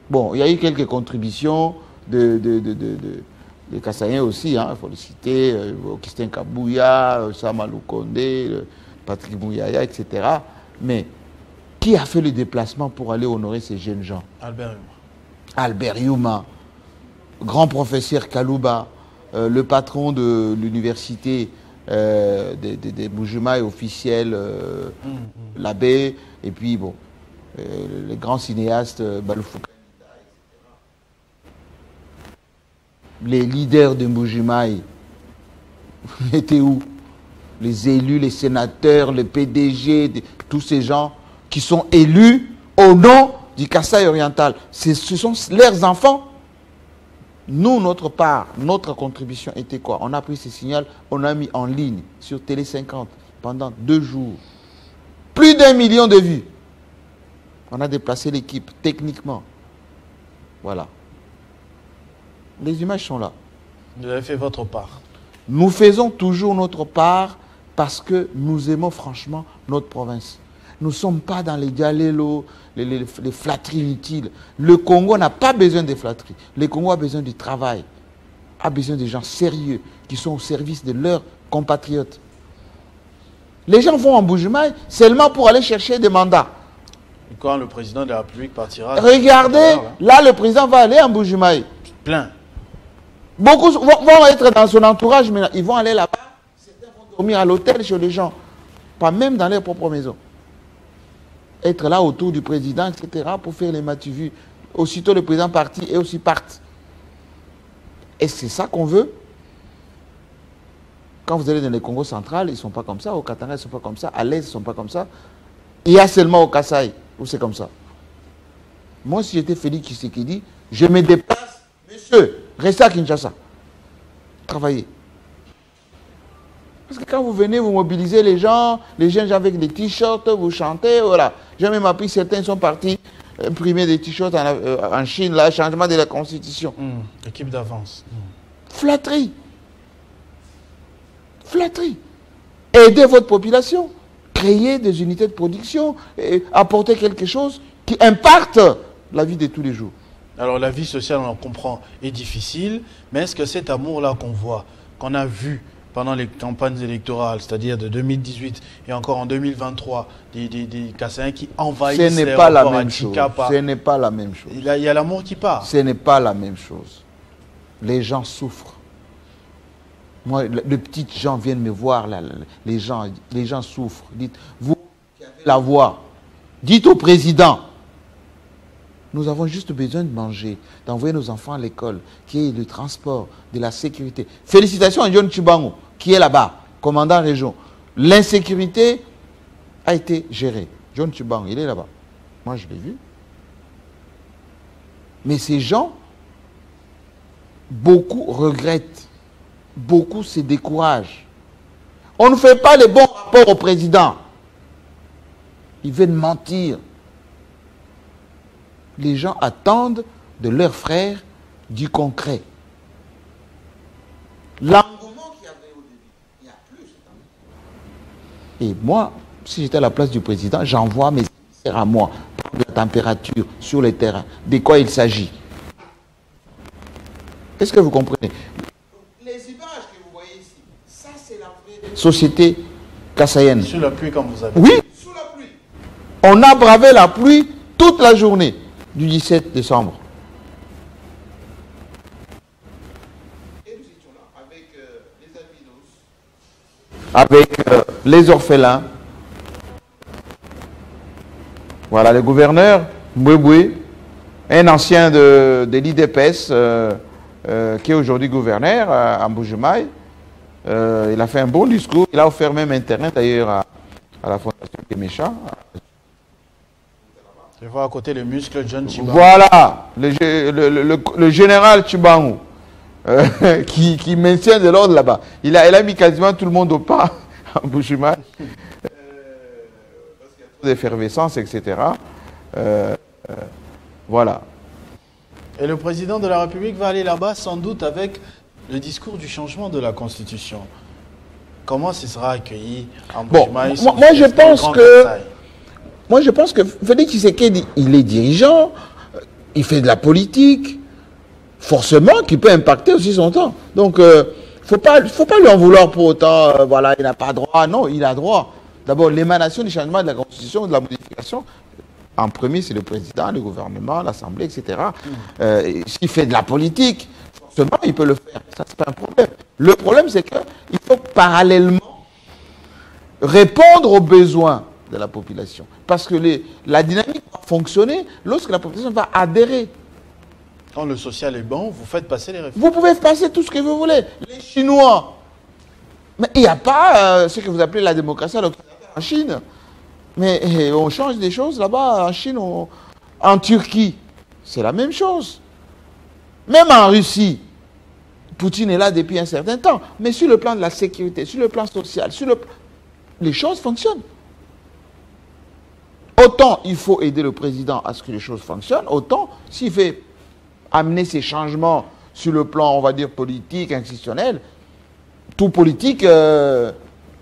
B: Bon, il y a eu quelques contributions les Kassaïens aussi, il faut le citer, Augustin Kabouya, Samalou Kondé, Patrick Mouyaya, etc. Mais qui a fait le déplacement pour aller honorer ces jeunes gens?
A: Albert Yuma.
B: Albert Yuma, grand professeur Kalouba, le patron de l'université des Bujumaï officiels, l'abbé, et puis bon, les grands cinéastes, Baloufouka. Les leaders de Bujumaï étaient où? Les élus, les sénateurs, les PDG, tous ces gens qui sont élus au nom du Kasaï oriental. Ce sont leurs enfants. Nous, notre part, notre contribution était quoi? On a pris ces signaux, on a mis en ligne sur Télé 50 pendant 2 jours. Plus d'1 million de vues. On a déplacé l'équipe techniquement. Voilà. Les images sont là.
A: Vous avez fait votre part.
B: Nous faisons toujours notre part parce que nous aimons franchement notre province. Nous ne sommes pas dans les dialélos, les flatteries inutiles. Le Congo n'a pas besoin de flatteries. Le Congo a besoin du travail, a besoin de gens sérieux qui sont au service de leurs compatriotes. Les gens vont en Bujumaï seulement pour aller chercher des mandats.
A: Quand le président de la République partira...
B: Regardez, là le président va aller en Bujumaï.
A: Plein.
B: Beaucoup vont être dans son entourage, mais ils vont aller là-bas. Certains vont dormir à l'hôtel chez les gens. Pas même dans leur propre maison. Être là autour du président, etc. pour faire les matchs-vus. Aussitôt le président parti et aussi partent. Et c'est ça qu'on veut. Quand vous allez dans les Congo central, ils ne sont pas comme ça. Au Katanga, ils ne sont pas comme ça. À l'Est, ils ne sont pas comme ça. Il y a seulement au Kasaï où c'est comme ça. Moi, si j'étais Félix Tshisekedi, je me déplace, monsieur, restez à Kinshasa. Travaillez. Parce que quand vous venez, vous mobilisez les gens avec des t-shirts, vous chantez, voilà. J'ai même appris, certains sont partis imprimer des t-shirts en Chine, là, changement de la constitution.
A: Équipe d'avance.
B: Flatterie. Flatterie. Aidez votre population. Créer des unités de production et apporter quelque chose qui impacte la vie de tous les jours.
A: Alors la vie sociale, on en comprend, est difficile, mais est-ce que cet amour-là qu'on voit, qu'on a vu pendant les campagnes électorales, c'est-à-dire de 2018 et encore en 2023, des Kassaïens qui envahissent
B: ce n'est pas la même chose. Ce n'est pas la même chose.
A: Il y a l'amour qui part.
B: Ce n'est pas la même chose. Les gens souffrent. Moi, les petites gens viennent me voir, là, les gens souffrent. Dites, vous qui avez la voix, dites au président, nous avons juste besoin de manger, d'envoyer nos enfants à l'école, qu'il y ait du transport, de la sécurité. Félicitations à John Chibango, qui est là-bas, commandant région. L'insécurité a été gérée. John Chibango, il est là-bas. Moi, je l'ai vu. Mais ces gens, beaucoup regrettent. Beaucoup se découragent. On ne fait pas les bons rapports au président. Ils viennent mentir. Les gens attendent de leurs frères du concret. L'engouement qu'il y avait au début, il n'y a plus. Et moi, si j'étais à la place du président, j'envoie mes émissaires à moi, de la température sur le terrain. De quoi il s'agit? Est-ce que vous comprenez? Les images que vous voyez ici, ça c'est la vraie société kassaïenne.
A: Sous la pluie comme vous avez.
B: Oui, sous la pluie. On a bravé la pluie toute la journée du 17 décembre. Et nous étions là avec les albinos, avec les orphelins. Voilà, le gouverneur Mbouéboué, un ancien de l'IDPS, qui est aujourd'hui gouverneur à Bujumaï. Il a fait un bon discours. Il a offert même un terrain d'ailleurs à la Fondation Kemecha.
A: Je vois à côté le muscle John Chibango.
B: Voilà, le général Chibango, qui maintient de l'ordre là-bas. Il a mis quasiment tout le monde au pas en Bujumaï. Parce qu'il y a trop d'effervescence, etc. Voilà.
A: Et le président de la République va aller là-bas sans doute avec le discours du changement de la Constitution. Comment ce sera accueilli en Bujumaï?
B: Moi je pense que Félix Tshisekedi, il est dirigeant, il fait de la politique, forcément, qui peut impacter aussi son temps. Donc, faut pas lui en vouloir pour autant, voilà, il n'a pas droit. Non, il a droit. D'abord, l'émanation du changement de la Constitution, de la modification, en premier, c'est le président, le gouvernement, l'Assemblée, etc. S'il fait de la politique, forcément, il peut le faire. Ça, c'est pas un problème. Le problème, c'est qu'il faut parallèlement répondre aux besoins de la population. Parce que la dynamique va fonctionner lorsque la population va adhérer.
A: Quand le social est bon, vous faites passer les réformes.
B: Vous pouvez passer tout ce que vous voulez. Les Chinois. Mais il n'y a pas ce que vous appelez la démocratie en Chine. Mais on change des choses là-bas, en Chine, en Turquie. C'est la même chose. Même en Russie, Poutine est là depuis un certain temps. Mais sur le plan de la sécurité, sur le plan social, les choses fonctionnent. Autant il faut aider le président à ce que les choses fonctionnent, autant s'il fait amener ces changements sur le plan, on va dire, politique, institutionnel, tout politique est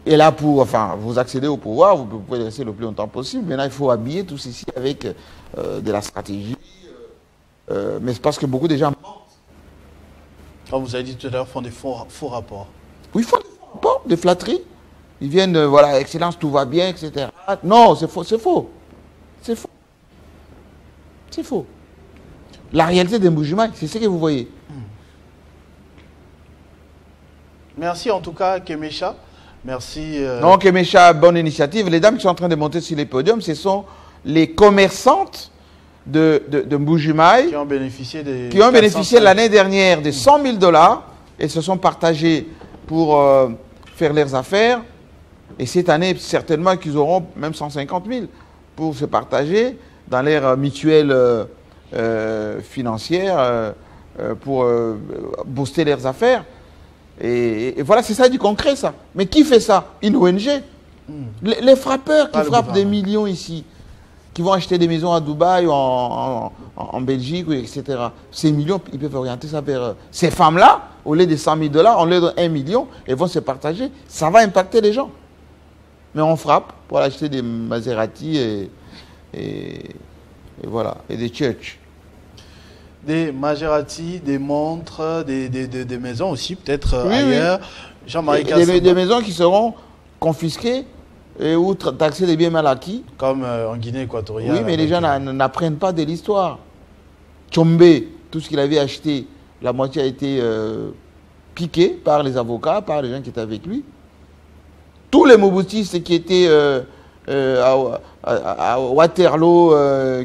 B: là pour, enfin, vous accédez au pouvoir, vous pouvez rester le plus longtemps possible. Maintenant, il faut habiller tout ceci avec de la stratégie. Mais c'est parce que beaucoup de gens mentent.
A: Comme vous avez dit tout à l'heure, font des faux rapports.
B: Oui, ils font des faux rapports, des flatteries. Ils viennent, voilà, Excellence, tout va bien, etc. Non, c'est faux, c'est faux. C'est faux. C'est faux. La réalité des Mbuji-Mayi, c'est ce que vous voyez.
A: Merci en tout cas, Kemecha. Merci.
B: Donc, Kemecha, bonne initiative. Les dames qui sont en train de monter sur les podiums, ce sont les commerçantes de Mbuji-Mayi
A: qui ont bénéficié
B: l'année dernière de 100 000 $ et se sont partagées pour faire leurs affaires. Et cette année, certainement qu'ils auront même 150 000 pour se partager dans leur mutuelle financière pour booster leurs affaires. Et voilà, c'est ça du concret, ça. Mais qui fait ça? Une ONG. Les frappeurs qui frappent des millions ici, qui vont acheter des maisons à Dubaï ou en Belgique, etc. Ces millions, ils peuvent orienter ça vers ces femmes-là. Au lieu de 100 000 $, on leur donne 1 million et vont se partager. Ça va impacter les gens. Mais on frappe pour acheter des Maserati et voilà, et des church.
A: Des Maserati, des montres, des maisons aussi, peut-être ailleurs.
B: Oui.
A: Jean-Marie
B: des maisons qui seront confisquées et ou taxées des biens mal acquis.
A: Comme en Guinée équatoriale.
B: Oui, mais les gens n'apprennent pas de l'histoire. Tchombe, tout ce qu'il avait acheté, la moitié a été piqué par les avocats, par les gens qui étaient avec lui. Tous les Mobutistes qui étaient à Waterloo,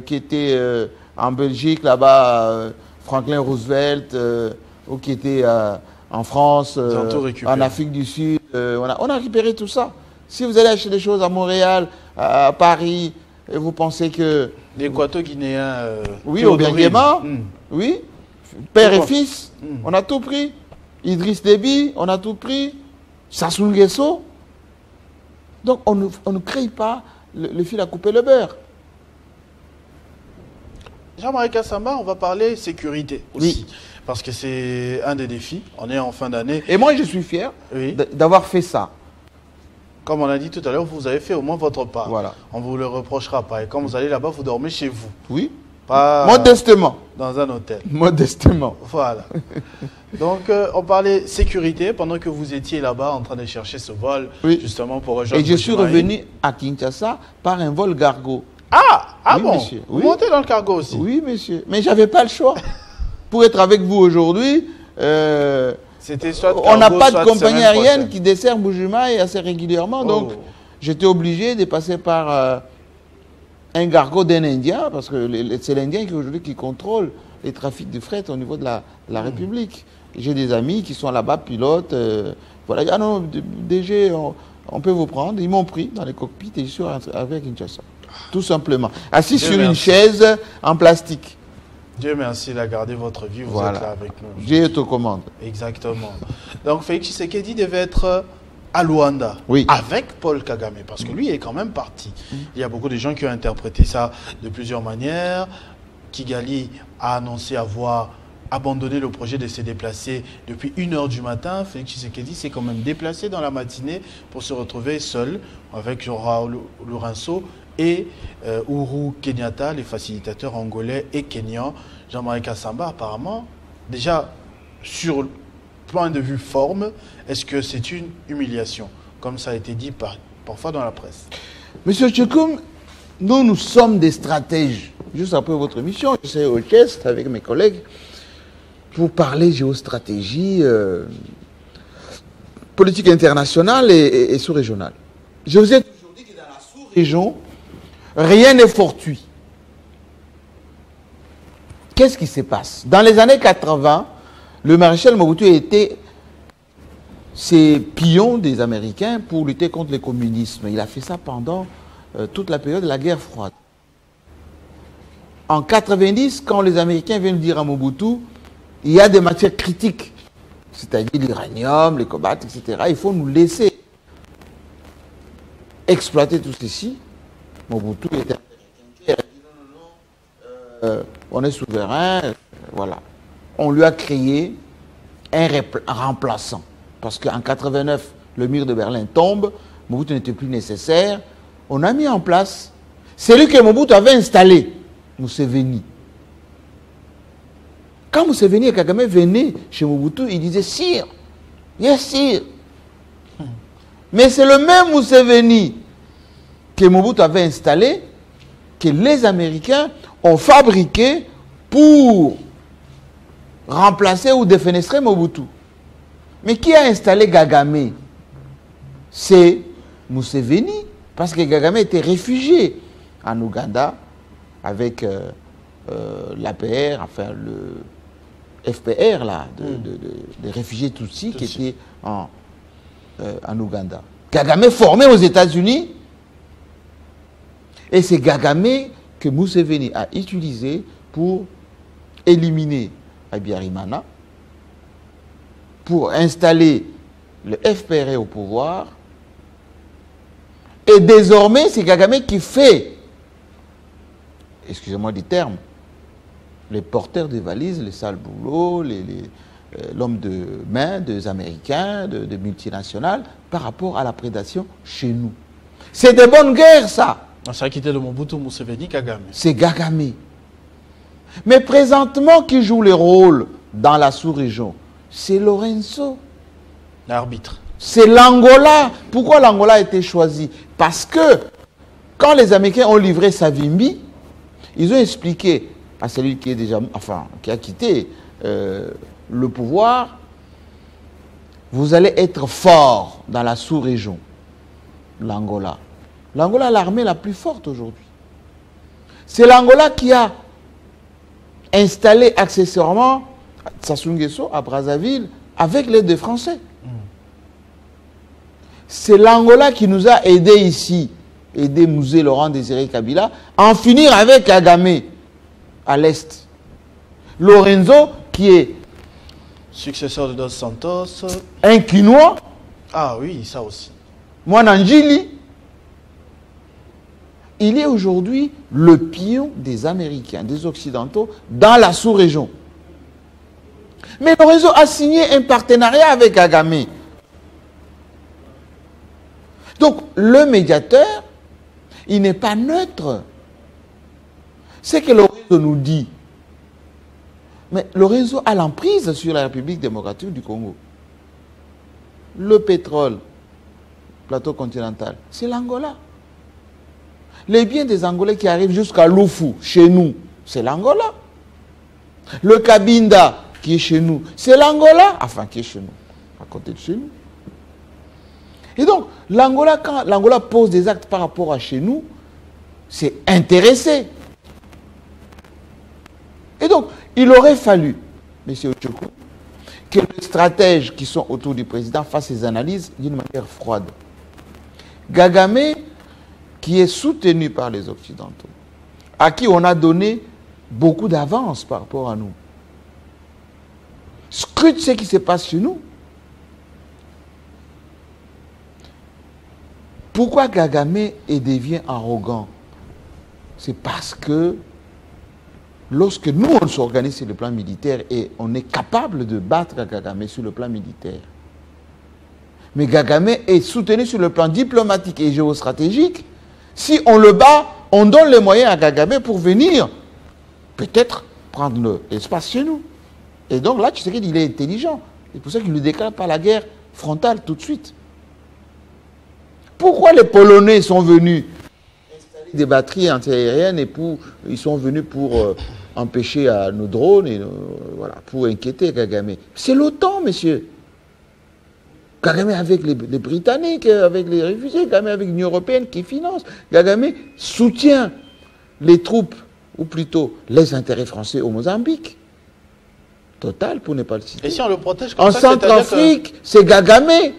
B: qui étaient en Belgique, là-bas, Franklin Roosevelt, ou qui étaient en France, en Afrique du Sud, on a récupéré tout ça. Si vous allez acheter des choses à Montréal, à Paris, et vous pensez que...
A: Les Équato-Guinéens...
B: oui, au Bienguema, oui, père et fils, on a tout pris. Idriss Déby, on a tout pris. Sassou Nguesso. Donc, on ne crée pas le fil à couper le beurre.
A: Jean-Marie Kassamba, on va parler sécurité aussi.
B: Oui.
A: Parce que c'est un des défis. On est en fin d'année.
B: Et moi, je suis fier d'avoir fait ça.
A: Comme on a dit tout à l'heure, vous avez fait au moins votre part.
B: Voilà.
A: On ne vous le reprochera pas. Et quand vous allez là-bas, vous dormez chez vous.
B: Oui.
A: Pas
B: modestement.
A: Dans un hôtel.
B: Modestement.
A: Voilà. Donc, on parlait sécurité pendant que vous étiez là-bas en train de chercher ce vol, justement pour rejoindre.
B: Et je suis revenu à Kinshasa par un vol cargo.
A: Ah
B: oui,
A: bon,
B: monsieur.
A: Vous montez dans le cargo aussi?
B: Oui, monsieur. Mais je n'avais pas le choix. Pour être avec vous aujourd'hui,
A: c'était soit cargo,
B: on n'a pas de compagnie aérienne qui dessert Mbuji-Mayi assez régulièrement. Donc, j'étais obligé de passer par un cargo d'un Indien, parce que c'est l'Indien qui aujourd'hui qui contrôle les trafics de fret au niveau de la République. J'ai des amis qui sont là-bas, pilotes. Voilà. Ah non, DG, on peut vous prendre. Ils m'ont pris dans les cockpits et je suis avec Kinshasa. Tout simplement. Assis sur une chaise en plastique.
A: Dieu merci, il a gardé votre vie, vous êtes là avec nous.
B: J'ai autocommande.
A: Exactement. Donc Félix Tshisekedi devait être à Luanda, avec Paul Kagame, parce que lui est quand même parti. Il y a beaucoup de gens qui ont interprété ça de plusieurs manières. Kigali a annoncé avoir abandonné le projet de se déplacer depuis 1 h du matin. Félix Tshisekedi s'est quand même déplacé dans la matinée pour se retrouver seul avec Joao Lourenço et Uhuru Kenyatta, les facilitateurs angolais et kenyans. Jean-Marie Kassamba, apparemment, Déjà, sur le point de vue forme, est-ce que c'est une humiliation, comme ça a été dit parfois dans la presse?
B: Monsieur Tchekoum, nous sommes des stratèges. Juste après votre émission, je suis au Chest avec mes collègues pour parler géostratégie, politique internationale et sous-régionale. Je vous ai toujours dit que dans la sous-région, rien n'est fortuit. Qu'est-ce qui se passe? Dans les années 80, le maréchal Mobutu était ces pions des Américains pour lutter contre le communisme. Il a fait ça pendant toute la période de la guerre froide. En 90, quand les Américains viennent dire à Mobutu, il y a des matières critiques, c'est-à-dire l'uranium, les cobaltes, etc. Il faut nous laisser exploiter tout ceci. Mobutu était américain. Il a dit non, on est souverain, voilà. On lui a créé un remplaçant. Parce qu'en 89, le mur de Berlin tombe, Mobutu n'était plus nécessaire. On a mis en place celui que Mobutu avait installé, Museveni. Quand Museveni et Kagame venaient chez Mobutu, il disait « Sire, yes, sire ». Mais c'est le même Museveni que Mobutu avait installé, que les Américains ont fabriqué pour remplacer ou défenestrer Mobutu. Mais qui a installé Kagame? C'est Museveni, parce que Kagame était réfugié en Ouganda avec l'APR, enfin le FPR, là, des réfugiés Tutsis qui étaient en Ouganda. Kagame formé aux États-Unis, et c'est Kagame que Museveni a utilisé pour éliminer Habyarimana, pour installer le FPR au pouvoir. Et désormais, c'est Kagame qui fait, excusez-moi du terme, les porteurs de valises, les sales boulots, l'homme de main des Américains, de multinationales, par rapport à la prédation chez nous. C'est de bonnes guerres, ça.
A: C'est vrai qu'il était de Mobutu, Museveni, Kagame.
B: C'est Kagame. Mais présentement, qui joue les rôles dans la sous-région? C'est Lorenzo.
A: L'arbitre.
B: C'est l'Angola. Pourquoi l'Angola a été choisi? Parce que quand les Américains ont livré Savimbi, ils ont expliqué à celui qui est déjà, enfin, qui a quitté le pouvoir, vous allez être fort dans la sous-région, l'Angola. L'Angola a l'armée la plus forte aujourd'hui. C'est l'Angola qui a installé accessoirement Sassou Nguesso à Brazzaville avec l'aide des Français. C'est l'Angola qui nous a aidés ici, aidé Mouzé Laurent Désiré Kabila, à en finir avec Kagame à l'Est. Lorenzo, qui est
A: successeur de Dos Santos.
B: Un Quinois.
A: Ah oui, ça aussi.
B: Mwananjili. Il est aujourd'hui le pion des Américains, des Occidentaux, dans la sous-région. Mais Lorenzo a signé un partenariat avec Kagame. Donc, le médiateur, il n'est pas neutre. C'est que Lorenzo nous dit. Mais Lorenzo a l'emprise sur la République démocratique du Congo. Le pétrole, plateau continental, c'est l'Angola. Les biens des Angolais qui arrivent jusqu'à Lufu, chez nous, c'est l'Angola. Le Cabinda, qui est chez nous, c'est l'Angola, enfin qui est chez nous, à côté de chez nous. Et donc, l'Angola, quand l'Angola pose des actes par rapport à chez nous, c'est intéressé. Et donc, il aurait fallu, M. Otchoko, que les stratèges qui sont autour du président fassent ces analyses d'une manière froide. Kagame, qui est soutenu par les Occidentaux, à qui on a donné beaucoup d'avance par rapport à nous, scrute ce qui se passe chez nous. Pourquoi Kagame devient arrogant? C'est parce que lorsque nous, on s'organise sur le plan militaire et on est capable de battre Kagame sur le plan militaire, mais Kagame est soutenu sur le plan diplomatique et géostratégique, si on le bat, on donne les moyens à Kagame pour venir peut-être prendre l'espace chez nous. Et donc là, Tshisekedi, il est intelligent. C'est pour ça qu'il ne lui déclare pas la guerre frontale tout de suite. Pourquoi les Polonais sont venus installer des batteries antiaériennes et ils sont venus pour empêcher nos drones et voilà, pour inquiéter Kagame? C'est l'OTAN, messieurs. Kagame avec les Britanniques, avec les réfugiés, Kagame avec l'Union européenne qui finance. Kagame soutient les troupes, ou plutôt les intérêts français au Mozambique. Total, pour ne pas le citer.
A: Et si on le protège comme
B: en
A: ça,
B: Centrafrique, c'est Kagame.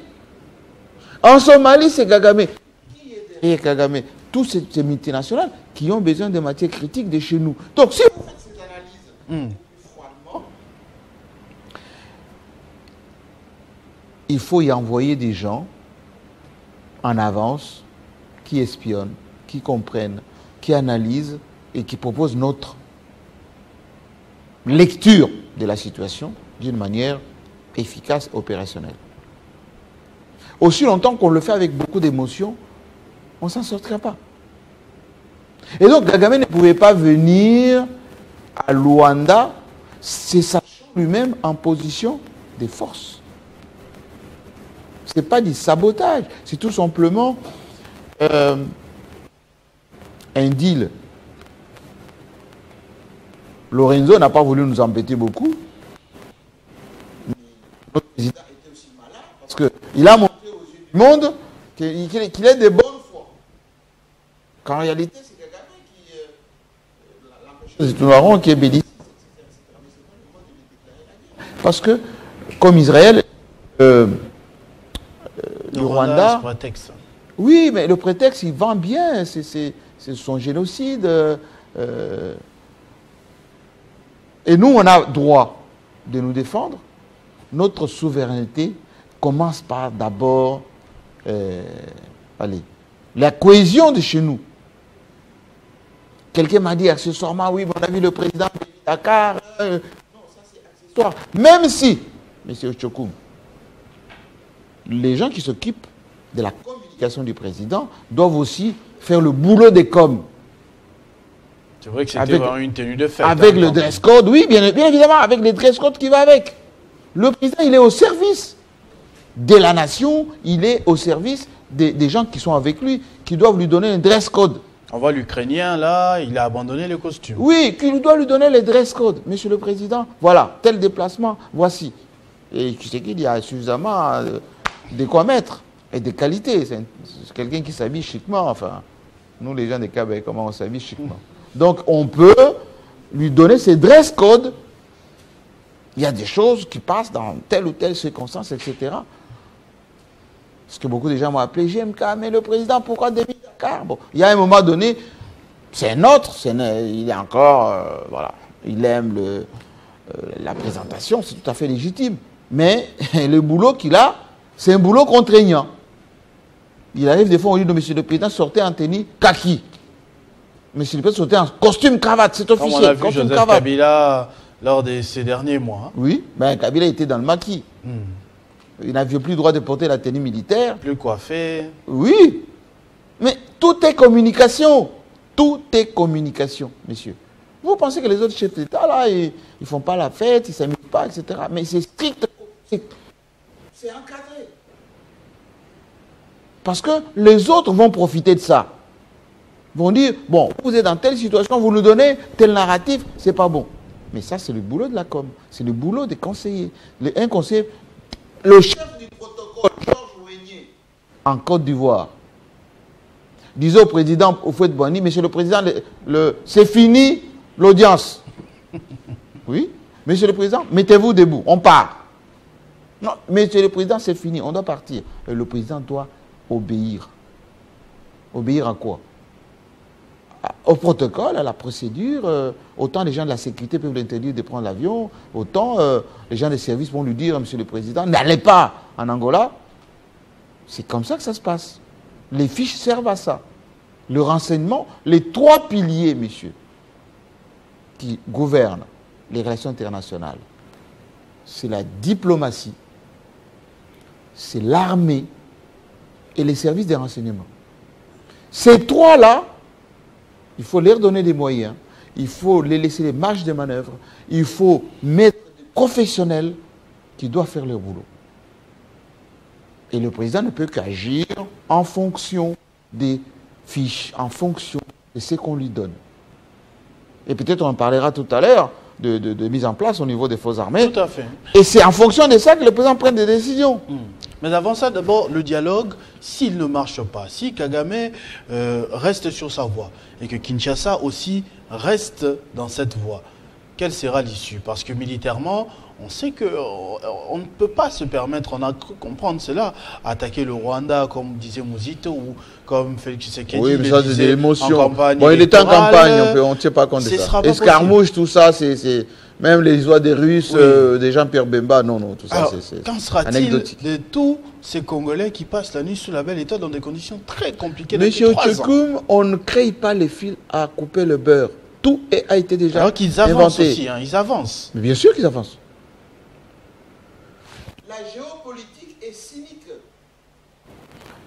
B: En Somalie, c'est Kagame. Qui est derrière Kagame? Tous ces multinationales qui ont besoin de matières critiques de chez nous. Donc, si vous faites cette analyse, froidement, il faut y envoyer des gens en avance qui espionnent, qui comprennent, qui analysent et qui proposent notre lecture de la situation d'une manière efficace et opérationnelle. Aussi longtemps qu'on le fait avec beaucoup d'émotion, on ne s'en sortira pas. Et donc Kagame ne pouvait pas venir à Luanda, c'est sachant lui-même en position de force. Ce n'est pas du sabotage, c'est tout simplement un deal. Lorenzo n'a pas voulu nous embêter beaucoup. Notre président était aussi malin parce qu'il a montré aux yeux du monde qu'il est de bonne foi. Qu'en réalité, c'est Kagame qui est belliciste, parce que, comme Israël, le Rwanda...
A: prétexte.
B: Oui, mais le prétexte, il vend bien. C'est son génocide. Et nous, on a droit de nous défendre. Notre souveraineté commence par d'abord la cohésion de chez nous. Quelqu'un m'a dit accessoirement, oui, on a vu le président de Dakar. Non, ça c'est accessoire. Même si, M. Tchokoum, les gens qui s'occupent de la communication du président doivent aussi faire le boulot des coms.
A: C'est vrai que c'était vraiment une tenue de fête.
B: Avec le dress code, oui, bien évidemment, avec le dress code qui va avec. Le président, il est au service de la nation, il est au service des gens qui sont avec lui, qui doivent lui donner un dress code.
A: On voit l'Ukrainien, là, il a abandonné le costume.
B: Oui, qui doit lui donner le dress code. Monsieur le Président, voilà, tel déplacement, voici. Et tu sais qu'il y a suffisamment de quoi mettre et de qualité. C'est quelqu'un qui s'habille chiquement, enfin, nous les gens des Cabets, comment on s'habille chiquement. Donc on peut lui donner ses dress codes. Il y a des choses qui passent dans telle ou telle circonstance, etc. Parce que beaucoup de gens m'ont appelé GMK, mais le président, pourquoi David Dakar? Bon, il y a un moment donné, c'est un autre, il est encore, voilà, il aime la présentation, c'est tout à fait légitime. Mais le boulot qu'il a, c'est un boulot contraignant. Il arrive des fois, on dit, monsieur le président, sortez en tenue kaki. Monsieur le président, sortez en costume cravate, c'est officiel.
A: Comme on a vu Joseph Kabila lors de ces derniers mois.
B: Oui, ben Kabila était dans le maquis. Il n'avait plus le droit de porter la tenue militaire.
A: Plus coiffé.
B: Oui, mais tout est communication. Tout est communication, messieurs. Vous pensez que les autres chefs d'État, là, ils ne font pas la fête, ils ne s'amusent pas, etc. Mais c'est strict, c'est encadré. Parce que les autres vont profiter de ça. Ils vont dire, bon, vous êtes dans telle situation, vous nous donnez tel narratif, c'est pas bon. Mais ça, c'est le boulot de la com. C'est le boulot des conseillers. Un conseiller, le chef du protocole, Georges Ouénier, en Côte d'Ivoire, disait au président Houphouët-Boigny, monsieur le président, c'est fini l'audience. Oui, monsieur le président, mettez-vous debout, on part. Non, monsieur le président, c'est fini, on doit partir. Et le président doit obéir. Obéir à quoi? Au protocole, à la procédure. Autant les gens de la sécurité peuvent l'interdire de prendre l'avion, autant les gens des services vont lui dire, monsieur le président, n'allez pas en Angola. C'est comme ça que ça se passe. Les fiches servent à ça. Le renseignement, les trois piliers, messieurs, qui gouvernent les relations internationales, c'est la diplomatie, c'est l'armée et les services de renseignement. Ces trois-là, il faut leur donner des moyens, il faut les laisser les marges de manœuvre, il faut mettre des professionnels qui doivent faire leur boulot. Et le président ne peut qu'agir en fonction des fiches, en fonction de ce qu'on lui donne. Et peut-être on en parlera tout à l'heure de mise en place au niveau des forces armées.
A: Tout à fait.
B: Et c'est en fonction de ça que le président prenne des décisions.
A: Mais avant ça, d'abord, le dialogue, s'il ne marche pas, si Kagame reste sur sa voie et que Kinshasa aussi reste dans cette voie, quelle sera l'issue? Parce que militairement, on sait qu'on ne peut pas se permettre, on a cru comprendre cela, attaquer le Rwanda comme disait Mouzito ou comme Félix Tshisekedi.
B: Oui, mais ça c'est des émotions.
A: Bon,
B: il était en campagne, on ne tient pas compte de ça. Escarmouche, tout ça, c'est même les histoires des Russes, des Jean-Pierre Bemba, non, tout ça c'est
A: qu'en sera-t-il de tous ces Congolais qui passent la nuit sous la belle étoile dans des conditions très compliquées depuis 3 ans?
B: Monsieur Tchekoum, on ne crée pas les fils à couper le beurre. Tout a été déjà
A: alors qu'ils avancent aussi, hein, ils avancent.
B: Mais bien sûr qu'ils avancent. La géopolitique est cynique.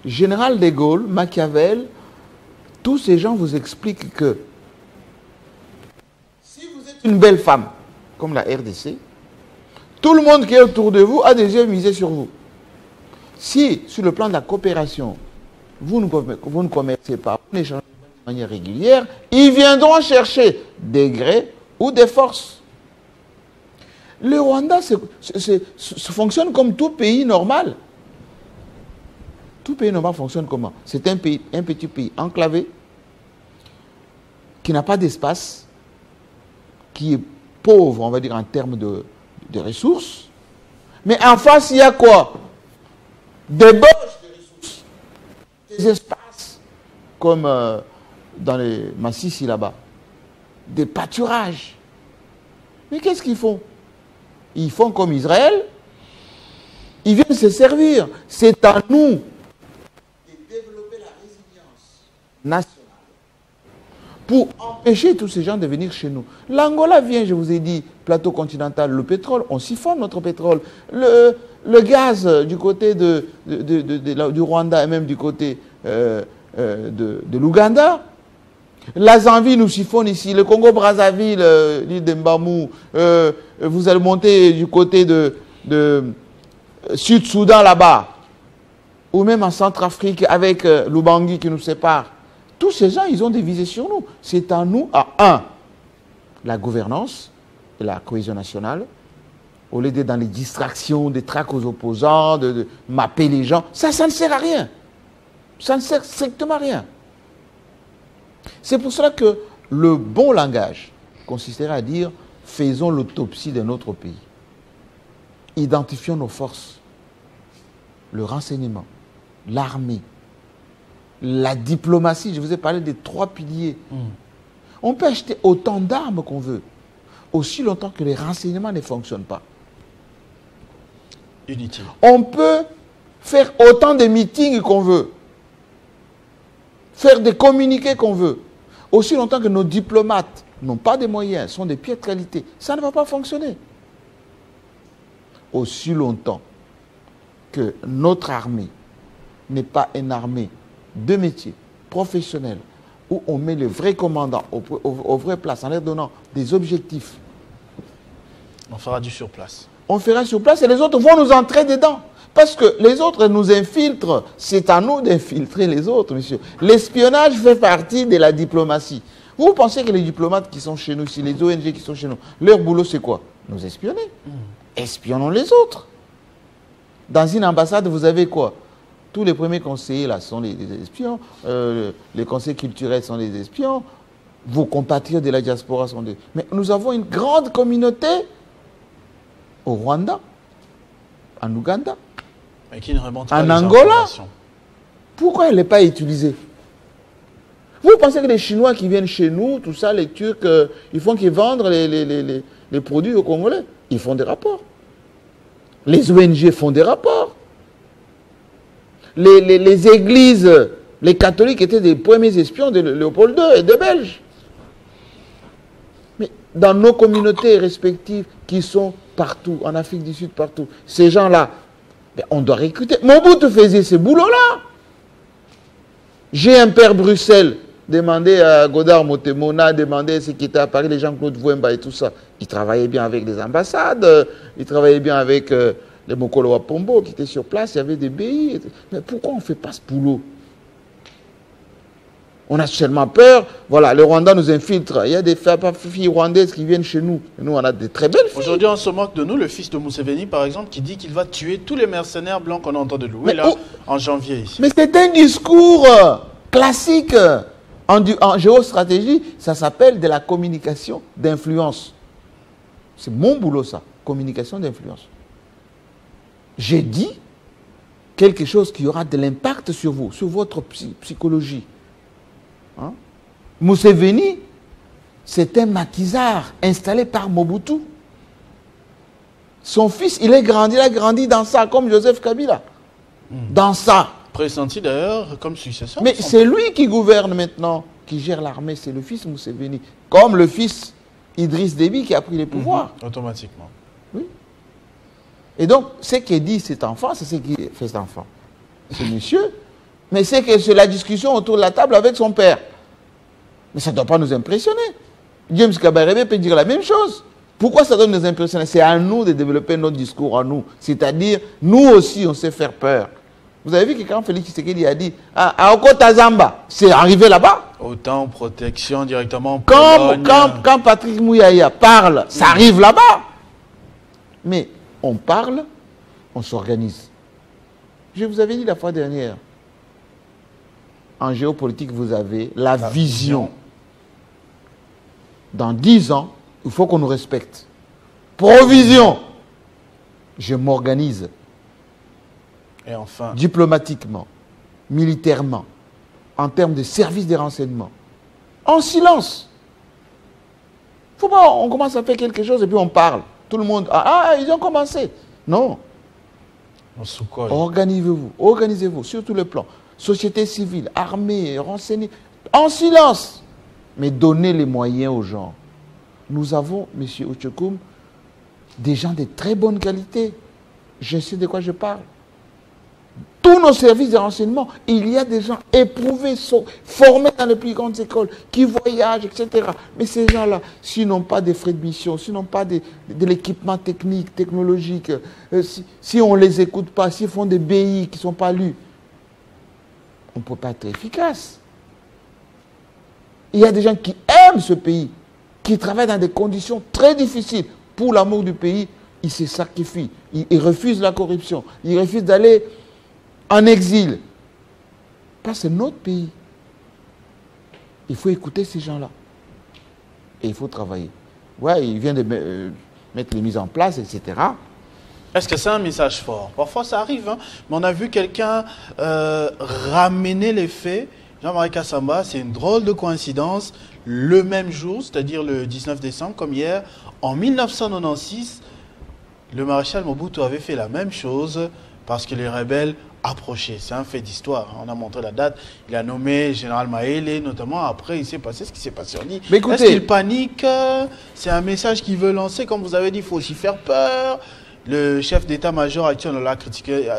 B: Général de Gaulle, Machiavel, tous ces gens vous expliquent que si vous êtes une belle femme, comme la RDC, tout le monde qui est autour de vous a des yeux misés sur vous. Si, sur le plan de la coopération, vous ne commercez pas, vous n'échangez pas de manière régulière, ils viendront chercher des grés ou des forces. Le Rwanda fonctionne comme tout pays normal. Tout pays normal fonctionne comment? C'est un petit pays enclavé, qui n'a pas d'espace, qui est pauvre, on va dire, en termes de ressources. Mais en face, il y a quoi? Des boches de ressources. Des espaces, comme dans les Massissi là-bas. Des pâturages. Mais qu'est-ce qu'ils font? Ils font comme Israël. Ils viennent se servir. C'est à nous de développer la résilience nationale pour empêcher tous ces gens de venir chez nous. L'Angola vient, je vous ai dit, plateau continental, le pétrole, on siphonne notre pétrole. Le gaz du côté du Rwanda et même du côté de l'Ouganda. La Zambie nous siphonne ici. Le Congo-Brazzaville, l'île d'Embamou, vous allez monter du côté de Sud-Soudan là-bas, ou même en Centrafrique avec l'Ubangi qui nous sépare. Tous ces gens, ils ont des visées sur nous. C'est à nous, la gouvernance et la cohésion nationale, au lieu d'être dans les distractions, des traques aux opposants, de mapper les gens. Ça ne sert à rien. Ça ne sert strictement à rien. C'est pour cela que le bon langage consisterait à dire faisons l'autopsie de notre pays. Identifions nos forces, le renseignement, l'armée, la diplomatie. Je vous ai parlé des 3 piliers. On peut acheter autant d'armes qu'on veut, aussi longtemps que les renseignements ne fonctionnent pas.
A: Unity.
B: On peut faire autant de meetings qu'on veut, faire des communiqués qu'on veut, aussi longtemps que nos diplomates n'ont pas de moyens, sont de piètre qualité. Ça ne va pas fonctionner. Aussi longtemps que notre armée n'est pas une armée de métier, professionnelle, où on met les vrais commandants aux vraies places en leur donnant des objectifs.
A: On fera du surplace.
B: On fera sur place et les autres vont nous entrer dedans. Parce que les autres nous infiltrent. C'est à nous d'infiltrer les autres, monsieur. L'espionnage fait partie de la diplomatie. Vous pensez que les diplomates qui sont chez nous, si les ONG qui sont chez nous, leur boulot c'est quoi? Nous espionner. Espionnons les autres. Dans une ambassade, vous avez quoi? Tous les premiers conseillers là sont des espions. Les conseillers culturels sont des espions. Vos compatriotes de la diaspora sont des... Mais nous avons une grande communauté au Rwanda, en Ouganda,
A: mais qui ne remonte pas
B: en Angola. Pourquoi elle n'est pas utilisée? Vous pensez que les Chinois qui viennent chez nous, tout ça, les Turcs, ils font qu'ils vendent les produits aux Congolais? Ils font des rapports. Les ONG font des rapports. Les églises, les catholiques étaient des premiers espions de Léopold II et des Belges. Mais dans nos communautés respectives qui sont partout, en Afrique du Sud, partout, ces gens-là, on doit recruter. Mobutu faisait ce boulot-là. J'ai un père Bruxelles Demandez à Godard Motemona, demandez à ceux qui étaient à Paris, les Jean-Claude Vouemba et tout ça. Ils travaillaient bien avec les ambassades, ils travaillaient bien avec les Mokolo Wapombo qui étaient sur place, il y avait des BI. Mais pourquoi on ne fait pas ce boulot? On a seulement peur. Voilà, le Rwanda nous infiltre. Il y a des filles rwandaises qui viennent chez nous. Et nous, on a des très belles filles.
A: Aujourd'hui, on se moque de nous, le fils de Museveni, par exemple, qui dit qu'il va tuer tous les mercenaires blancs qu'on entend de louer là, en janvier ici.
B: Mais c'est un discours classique. En géostratégie, ça s'appelle de la communication d'influence. C'est mon boulot, ça. Communication d'influence. J'ai dit quelque chose qui aura de l'impact sur vous, sur votre psychologie. Hein? Museveni, c'est un maquisard installé par Mobutu. Son fils, il a grandi dans ça, comme Joseph Kabila. Dans ça.
A: Pressenti d'ailleurs comme successeur.
B: Mais c'est lui qui gouverne maintenant, qui gère l'armée, c'est le fils Museveni. Comme le fils Idriss Déby qui a pris les pouvoirs.
A: Automatiquement.
B: Oui. Et donc, ce que dit cet enfant, c'est ce qui fait cet enfant. Ce monsieur, mais c'est que c'est la discussion autour de la table avec son père. Mais ça ne doit pas nous impressionner. James Kabarebe peut dire la même chose. Pourquoi ça doit nous impressionner? C'est à nous de développer notre discours à nous. C'est-à-dire, nous aussi, on sait faire peur. Vous avez vu que quand Félix Tshisekedi a dit « à Okotazamba », c'est arrivé là-bas.
A: Autant protection directement.
B: Quand Patrick Mouyaya parle, ça arrive là-bas. Mais on parle, on s'organise. Je vous avais dit la fois dernière, en géopolitique, vous avez la vision. Dans 10 ans, il faut qu'on nous respecte. Provision. Je m'organise.
A: Et enfin.
B: Diplomatiquement, militairement, en termes de services des renseignements. En silence. Faut pas, on commence à faire quelque chose et puis on parle. Tout le monde, ils ont commencé. Non. Organisez-vous sur tous les plans. Société civile, armée, renseignée, en silence. Mais donnez les moyens aux gens. Nous avons, M. Ochokoum, des gens de très bonne qualité. Je sais de quoi je parle. Tous nos services de renseignement, il y a des gens éprouvés, formés dans les plus grandes écoles, qui voyagent, etc. Mais ces gens-là, s'ils n'ont pas des frais de mission, s'ils n'ont pas de l'équipement technique, technologique, si on ne les écoute pas, s'ils font des BI qui ne sont pas lus, on ne peut pas être efficace. Il y a des gens qui aiment ce pays, qui travaillent dans des conditions très difficiles. Pour l'amour du pays, ils se sacrifient. Ils refusent la corruption. Ils refusent d'aller en exil. Parce que c'est notre pays. Il faut écouter ces gens-là. Et il faut travailler. Ouais, il vient de mettre les mises en place, etc.
A: Est-ce que c'est un message fort? Parfois ça arrive, hein? Mais on a vu quelqu'un ramener les faits. Jean-Marie Kassamba, c'est une drôle de coïncidence. Le même jour, c'est-à-dire le 19 décembre, comme hier, en 1996, le maréchal Mobutu avait fait la même chose parce que les rebelles approchaient. C'est un fait d'histoire. On a montré la date. Il a nommé le général Maele, notamment. Après, il s'est passé ce qui s'est passé. On dit, est-ce qu'il panique? C'est un message qu'il veut lancer. Comme vous avez dit, il faut aussi faire peur. Le chef d'état-major actuel,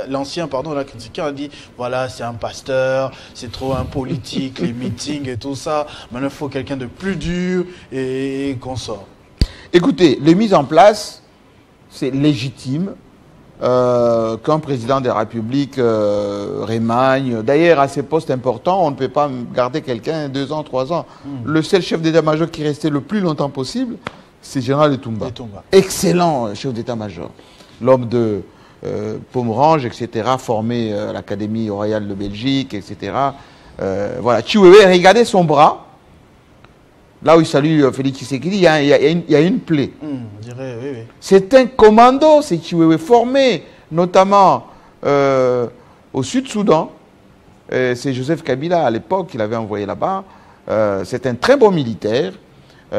A: l'ancien, l'a critiqué, a dit, voilà, c'est un pasteur, c'est trop un politique, les meetings et tout ça. Maintenant, il faut quelqu'un de plus dur et qu'on sort.
B: Écoutez, les mises en place, c'est légitime qu'un président de la République rémagne. D'ailleurs, à ces postes importants, on ne peut pas garder quelqu'un 2 ans, 3 ans. Le seul chef d'état-major qui restait le plus longtemps possible, c'est le général Etumba. Excellent chef d'état-major. L'homme de Pomerange, etc., formé à l'Académie royale de Belgique, etc. Voilà, Chiwewe, regardez son bras. Là où il salue Félix Tshisekedi, il y a une plaie.
A: Je dirais, oui.
B: C'est un commando, c'est Chiwewe, formé notamment au Sud-Soudan. C'est Joseph Kabila, à l'époque, qui l'avait envoyé là-bas. C'est un très bon militaire qui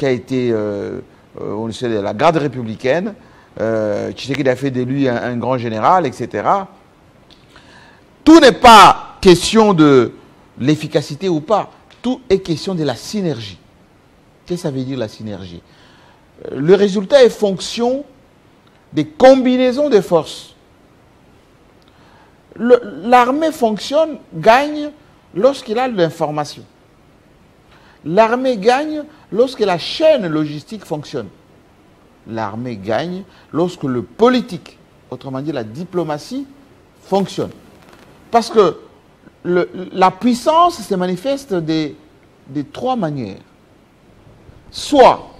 B: a été au sein de la garde républicaine. Tshisekedi a fait de lui un grand général, etc. Tout n'est pas question de l'efficacité ou pas. Tout est question de la synergie. Qu'est-ce que ça veut dire la synergie? Le résultat est fonction des combinaisons de forces. L'armée fonctionne, gagne lorsqu'il a l'information. L'armée gagne lorsque la chaîne logistique fonctionne. L'armée gagne lorsque le politique, autrement dit la diplomatie, fonctionne. Parce que la puissance se manifeste de trois manières. Soit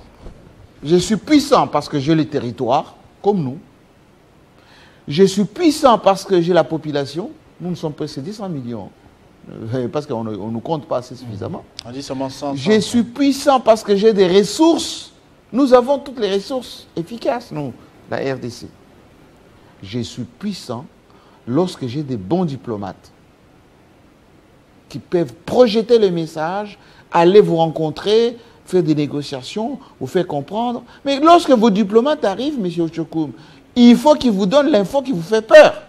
B: je suis puissant parce que j'ai les territoires, comme nous. Je suis puissant parce que j'ai la population. Nous sommes presque 200 millions. Parce qu'on ne nous compte pas assez suffisamment.
A: On dit seulement 100.
B: Je suis puissant parce que j'ai des ressources. Nous avons toutes les ressources efficaces, nous, la RDC. Je suis puissant lorsque j'ai des bons diplomates qui peuvent projeter le message, aller vous rencontrer, faire des négociations, vous faire comprendre. Mais lorsque vos diplomates arrivent, M. Ochokoum, il faut qu'ils vous donnent l'info qui vous fait peur.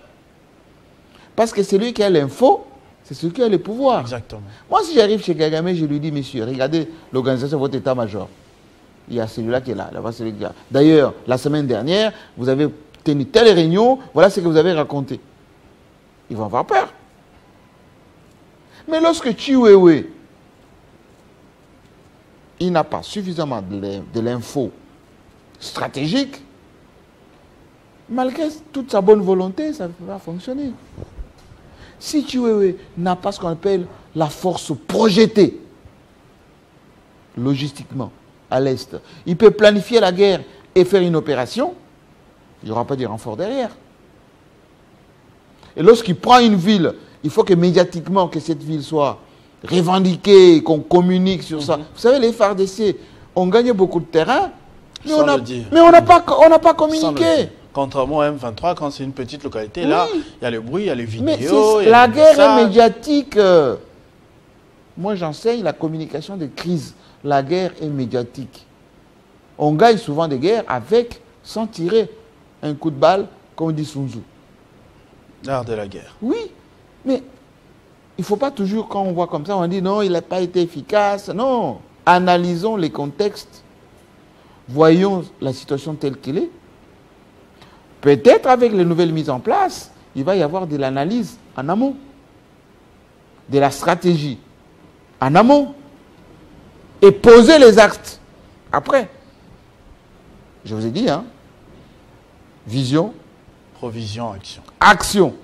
B: Parce que celui qui a l'info, c'est celui qui a le pouvoir.
A: Exactement.
B: Moi, si j'arrive chez Kagame, je lui dis, monsieur, regardez l'organisation de votre état-major. Il y a celui-là qui est là, là-bas, celui qui est là. D'ailleurs, la semaine dernière, vous avez tenu telle réunion, voilà ce que vous avez raconté. Ils vont avoir peur. Mais lorsque Chiwewe, il n'a pas suffisamment de l'info stratégique, malgré toute sa bonne volonté, ça va fonctionner. Si Chiwewe n'a pas ce qu'on appelle la force projetée, logistiquement, à l'Est, il peut planifier la guerre et faire une opération, il n'y aura pas de renfort derrière. Et lorsqu'il prend une ville, il faut que médiatiquement, que cette ville soit revendiquée, qu'on communique sur ça. Vous savez, les FARDC ont gagné beaucoup de terrain, mais on n'a pas communiqué.
A: Contrairement à M23, quand c'est une petite localité, oui. Là, il y a le bruit, il y a les
B: vidéos. Mais la guerre est médiatique. Moi, j'enseigne la communication de crise. La guerre est médiatique. On gagne souvent des guerres avec, sans tirer un coup de balle, comme dit Sun Tzu.
A: L'art de la guerre.
B: Oui, mais il ne faut pas toujours, quand on voit comme ça, on dit non, il n'a pas été efficace. Non, analysons les contextes. Voyons la situation telle qu'elle est. Peut-être avec les nouvelles mises en place, il va y avoir de l'analyse en amont, de la stratégie en amont, et poser les actes après. Je vous ai dit, hein, vision,
A: provision, action.
B: Action.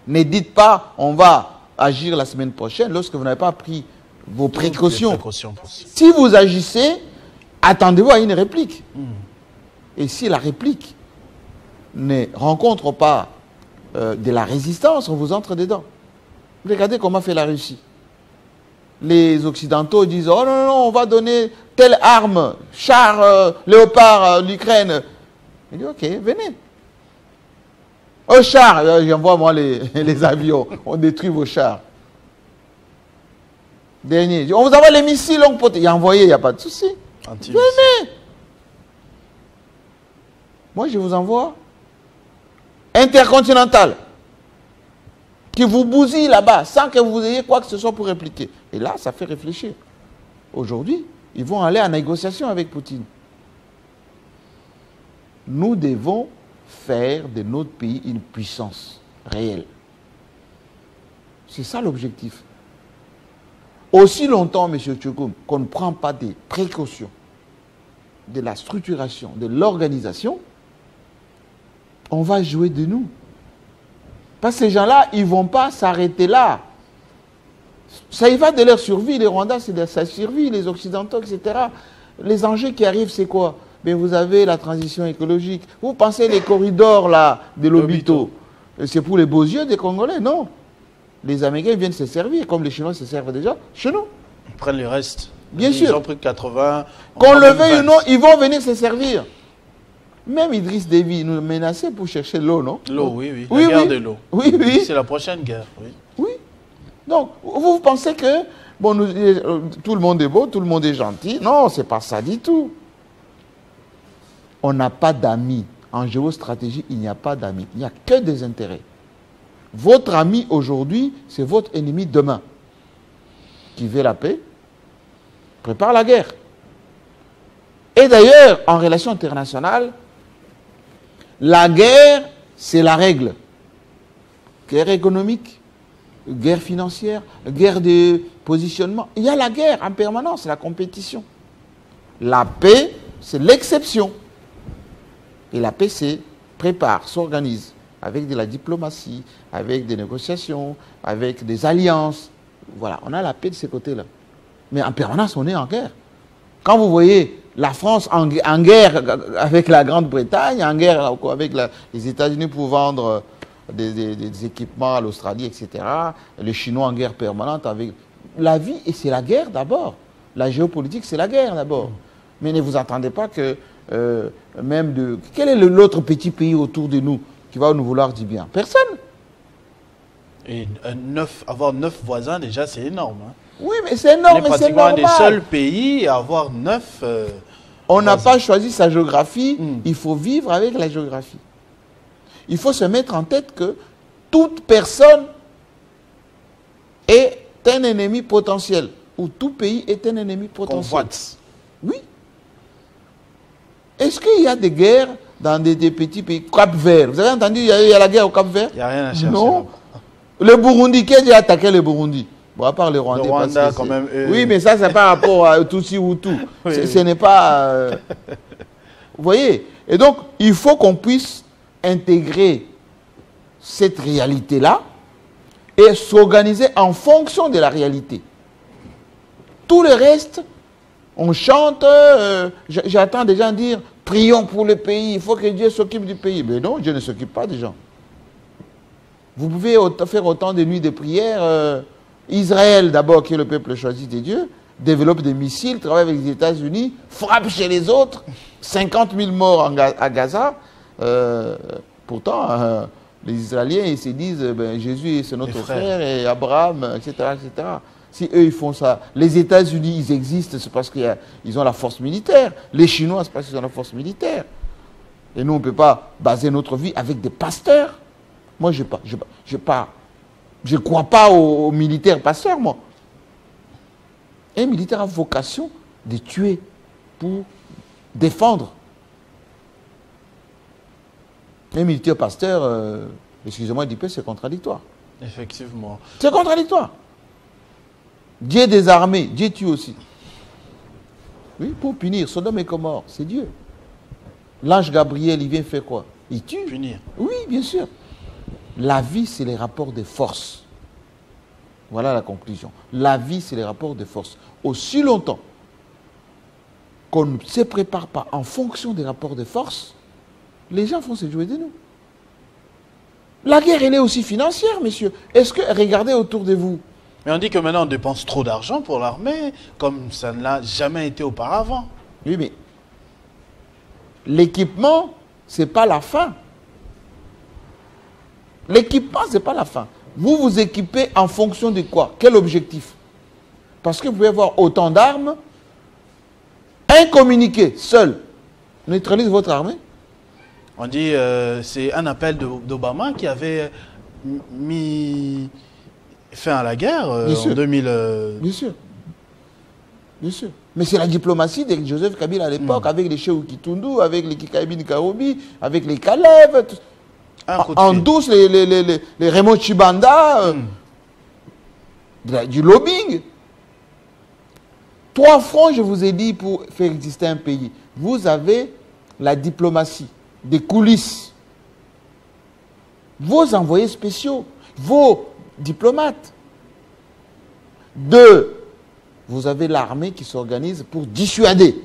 B: Ne dites pas, on va agir la semaine prochaine lorsque vous n'avez pas pris vos précautions. Si vous agissez, attendez-vous à une réplique. Et si la réplique ne rencontre pas de la résistance, on vous entre dedans. Regardez comment fait la Russie. Les Occidentaux disent, oh non, non, on va donner telle arme, char, léopard, l'Ukraine. Il dit, ok, venez. Au char, j'envoie moi les avions, on détruit vos chars. Dernier, on vous envoie les missiles longue portée. Il a envoyé, il n'y a pas de souci. Venez. Moi, je vous envoie intercontinental qui vous bousille là-bas sans que vous ayez quoi que ce soit pour répliquer. Et là, ça fait réfléchir. Aujourd'hui, ils vont aller en négociation avec Poutine. Nous devons faire de notre pays une puissance réelle. C'est ça l'objectif. Aussi longtemps, M. Tchokoum, qu'on ne prend pas des précautions de la structuration, de l'organisation, on va jouer de nous. Parce que ces gens-là, ils ne vont pas s'arrêter là. Ça y va de leur survie. Les Rwandais, c'est de sa survie, les Occidentaux, etc. Les enjeux qui arrivent, c'est quoi? Mais vous avez la transition écologique. Vous pensez les corridors là, de l'Obito, c'est pour les beaux yeux des Congolais? Non. Les Américains viennent se servir, comme les Chinois se servent déjà chez nous.
A: Ils prennent le reste.
B: Bien sûr.
A: Ils ont pris 80.
B: Qu'on le veuille ou non, ils vont venir se servir. Même Idriss Déby nous menaçait pour chercher l'eau, non?
A: L'eau, oui, oui. La guerre de l'eau.
B: Oui, oui.
A: C'est la prochaine guerre, oui.
B: Oui. Donc, vous pensez que bon, tout le monde est beau, tout le monde est gentil? Non, c'est pas ça du tout. On n'a pas d'amis. En géostratégie, il n'y a pas d'amis. Il n'y a que des intérêts. Votre ami aujourd'hui, c'est votre ennemi demain. Qui veut la paix, prépare la guerre. Et d'ailleurs, en relation internationale, la guerre, c'est la règle. Guerre économique, guerre financière, guerre de positionnement. Il y a la guerre en permanence, la compétition. La paix, c'est l'exception. Et la paix, c'est prépare, s'organise avec de la diplomatie, avec des négociations, avec des alliances. Voilà, on a la paix de ces côtés-là. Mais en permanence, on est en guerre. Quand vous voyez la France en guerre avec la Grande-Bretagne, en guerre avec les États-Unis pour vendre des équipements à l'Australie, etc., les Chinois en guerre permanente avec... La vie, et c'est la guerre d'abord. La géopolitique, c'est la guerre d'abord. Mais ne vous attendez pas que même de... Quel est l'autre petit pays autour de nous qui va nous vouloir du bien? Personne.
A: Et avoir 9 voisins, déjà, c'est énorme. Hein.
B: Oui, mais c'est énorme, mais c'est normal.
A: On est pratiquement un des seuls pays à avoir 9
B: on n'a pas choisi sa géographie, il faut vivre avec la géographie. Il faut se mettre en tête que toute personne est un ennemi potentiel, ou tout pays est un ennemi potentiel.
A: Convoite.
B: Oui. Est-ce qu'il y a des guerres dans des petits pays? Cap-Vert, vous avez entendu, il y a la guerre au Cap-Vert?
A: Il n'y a rien à chercher.
B: Non. Le Burundi, qui a attaqué le Burundi? Bon, à part les Rwandais.
A: Le Rwanda, quand même.
B: Oui, mais ça, c'est par rapport à Tutsi ou tout. Oui. Ce n'est pas... Vous voyez? Et donc, il faut qu'on puisse intégrer cette réalité-là et s'organiser en fonction de la réalité. Tout le reste, on chante, j'attends des gens dire, prions pour le pays, il faut que Dieu s'occupe du pays. Mais non, Dieu ne s'occupe pas des gens. Vous pouvez faire autant de nuits de prière. Israël, d'abord, qui est le peuple choisi de Dieu, développe des missiles, travaille avec les États-Unis, frappe chez les autres, 50 000 morts à Gaza. Pourtant, les Israéliens, ils se disent, ben, Jésus, c'est notre frère, et Abraham, etc., etc. Si eux, ils font ça, les États-Unis, ils existent, c'est parce qu'ils ont la force militaire. Les Chinois, c'est parce qu'ils ont la force militaire. Et nous, on ne peut pas baser notre vie avec des pasteurs. Moi, je ne crois pas aux militaires pasteurs, moi. Un militaire a vocation de tuer pour défendre. Un militaire pasteur, excusez-moi du peu, c'est contradictoire.
A: Effectivement.
B: C'est contradictoire. Dieu des armées, Dieu tue aussi. Oui, pour punir Sodome et Gomorrhe, c'est Dieu. L'ange Gabriel, il vient faire quoi? Il tue.
A: Punir.
B: Oui, bien sûr. La vie, c'est les rapports de force. Voilà la conclusion. La vie, c'est les rapports de force. Aussi longtemps qu'on ne se prépare pas en fonction des rapports de force, les gens vont se jouer de nous. La guerre, elle est aussi financière, messieurs. Est-ce que, regardez autour de vous.
A: Mais on dit que maintenant, on dépense trop d'argent pour l'armée, comme ça ne l'a jamais été auparavant.
B: Oui, mais l'équipement, ce n'est pas la fin. L'équipement, ce n'est pas la fin. Vous vous équipez en fonction de quoi? Quel objectif? Parce que vous pouvez avoir autant d'armes, un communiqué seul neutralise votre armée.
A: On dit c'est un appel d'Obama qui avait mis fin à la guerre en 2000.
B: Bien sûr. Bien sûr. Mais c'est la diplomatie de Joseph Kabila à l'époque, avec les Shehu Kitundu, avec les Kikaïbin Karoubi, avec les Kalev. En douce, les Raymond Chibanda, du lobbying. 3 fronts, je vous ai dit, pour faire exister un pays. Vous avez la diplomatie, des coulisses, vos envoyés spéciaux, vos diplomates. 2, vous avez l'armée qui s'organise pour dissuader.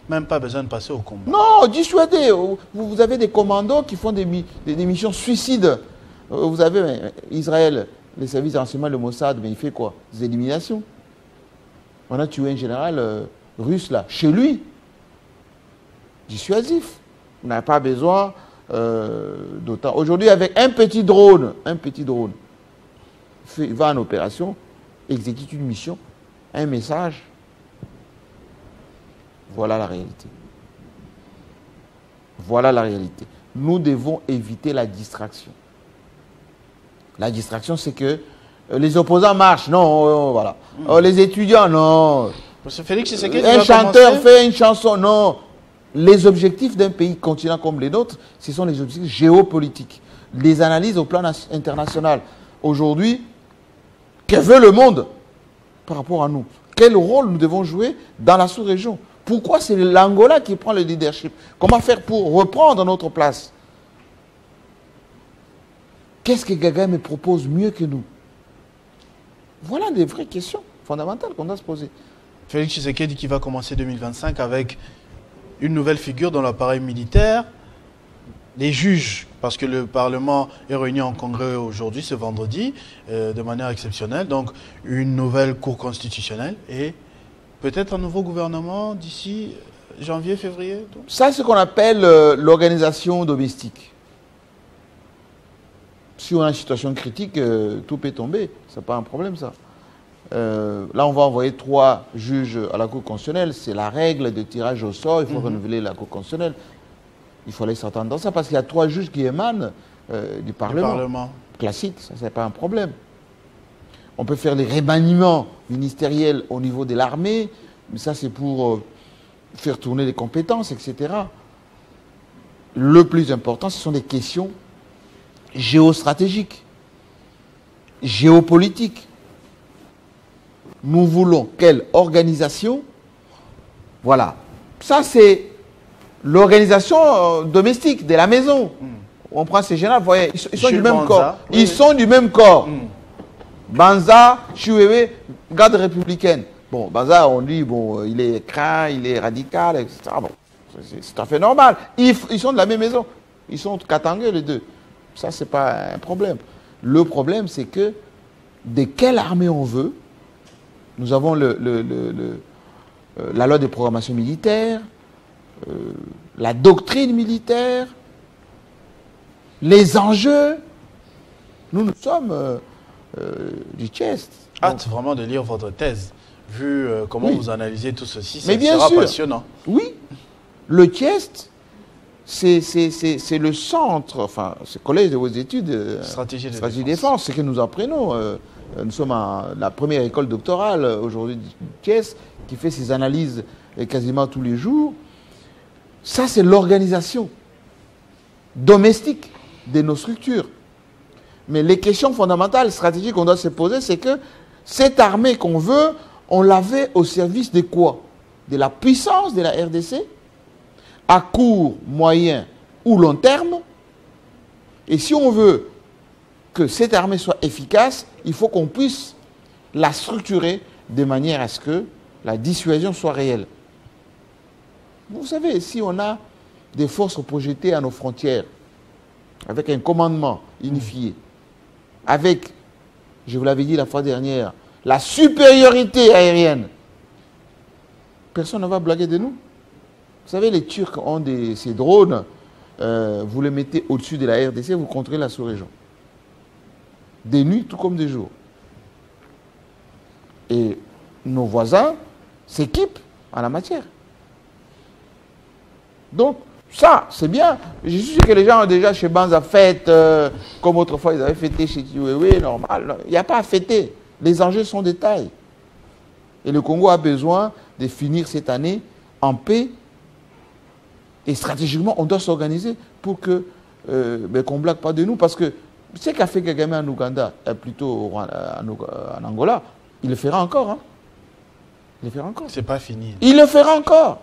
A: Même pas besoin de passer au combat.
B: Non, dissuader. Vous avez des commandos qui font des missions suicides. Vous avez Israël, les services de renseignement, le Mossad, mais il fait quoi? Des éliminations. On a tué un général russe là, chez lui. Dissuasif. On n'a pas besoin d'autant. Aujourd'hui, avec un petit drone, il va en opération, exécute une mission, un message. Voilà la réalité. Voilà la réalité. Nous devons éviter la distraction. La distraction, c'est que les opposants marchent. Non, voilà. Les étudiants, non.
A: Félix,
B: un chanteur fait une chanson, non. Les objectifs d'un pays continent comme les nôtres, ce sont les objectifs géopolitiques. Les analyses au plan international. aujourd'hui, que veut le monde par rapport à nous? Quel rôle nous devons jouer dans la sous-région? Pourquoi c'est l'Angola qui prend le leadership? Comment faire pour reprendre notre place? Qu'est-ce que Kagame propose mieux que nous? Voilà des vraies questions fondamentales qu'on doit se poser.
A: Félix Tshisekedi qui va commencer 2025 avec une nouvelle figure dans l'appareil militaire, les juges, parce que le Parlement est réuni en congrès aujourd'hui, ce vendredi, de manière exceptionnelle, donc une nouvelle cour constitutionnelle et peut-être un nouveau gouvernement d'ici janvier, février. Donc.
B: Ça, c'est ce qu'on appelle l'organisation domestique. Si on a une situation critique, tout peut tomber. Ce n'est pas un problème, ça. Là, on va envoyer 3 juges à la Cour constitutionnelle. C'est la règle de tirage au sort. Il faut renouveler la Cour constitutionnelle. Il fallait s'entendre dans ça parce qu'il y a 3 juges qui émanent du Parlement. Classique, ça, c'est pas un problème. On peut faire les remaniements ministériels au niveau de l'armée, mais ça, c'est pour faire tourner les compétences, etc. Le plus important, ce sont des questions géostratégiques, géopolitiques. Nous voulons quelle organisation? Voilà. Ça, c'est l'organisation domestique de la maison. On prend ces généraux, vous voyez, ils sont du même corps. Ils sont du même corps. Banza, Chiwewe, garde républicaine. Bon, Banza, on dit, bon, il est craint, il est radical, etc. Bon, c'est tout à fait normal. Ils sont de la même maison. Ils sont katangés, les deux. Ça, c'est pas un problème. Le problème, c'est que de quelle armée on veut? Nous avons la loi de programmation militaire, la doctrine militaire, les enjeux. Nous sommes du chest.
A: Hâte vraiment de lire votre thèse, vu comment vous analysez tout ceci.
B: Mais bien
A: sera
B: sûr,
A: passionnant.
B: Oui, le chest, c'est le centre, enfin, c'est le collège de vos études
A: Stratégie de
B: défense, c'est que nous apprenons. Nous sommes à la première école doctorale aujourd'hui du chest qui fait ses analyses quasiment tous les jours. Ça, c'est l'organisation domestique de nos structures. Mais les questions fondamentales, stratégiques qu'on doit se poser, c'est que cette armée qu'on veut, on l'avait au service de quoi? De la puissance de la RDC, à court, moyen ou long terme. Et si on veut que cette armée soit efficace, il faut qu'on puisse la structurer de manière à ce que la dissuasion soit réelle. Vous savez, si on a des forces projetées à nos frontières, avec un commandement unifié, avec, je vous l'avais dit la fois dernière, la supériorité aérienne, personne ne va blaguer de nous. Vous savez, les Turcs ont ces drones, vous les mettez au-dessus de la RDC, vous contrôlez la sous-région. Des nuits, tout comme des jours. Et nos voisins s'équipent en la matière. Donc, ça, c'est bien. Je suis sûr que les gens ont déjà chez Banza fête, comme autrefois ils avaient fêté chez Chiwewe, normal. Il n'y a pas à fêter. Les enjeux sont des tailles. Et le Congo a besoin de finir cette année en paix. Et stratégiquement, on doit s'organiser pour que qu'on ne blague pas de nous. Parce que ce qu'a fait Kagame en Ouganda, plutôt en Angola, il le fera encore. Hein. Il le fera encore.
A: C'est pas fini.
B: Il le fera encore.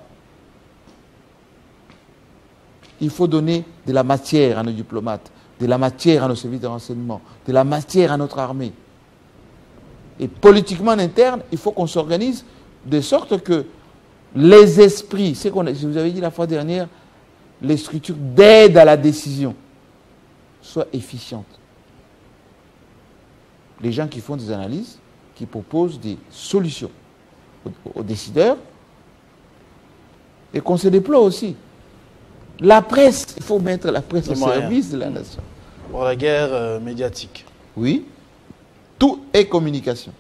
B: Il faut donner de la matière à nos diplomates, de la matière à nos services de renseignement, de la matière à notre armée. Et politiquement en interne, il faut qu'on s'organise de sorte que les esprits, je vous avais dit la fois dernière, les structures d'aide à la décision soient efficientes. Les gens qui font des analyses, qui proposent des solutions aux décideurs, et qu'on se déploie aussi. La presse, il faut mettre la presse au service de la nation.
A: Pour la guerre médiatique.
B: Oui. Tout est communication.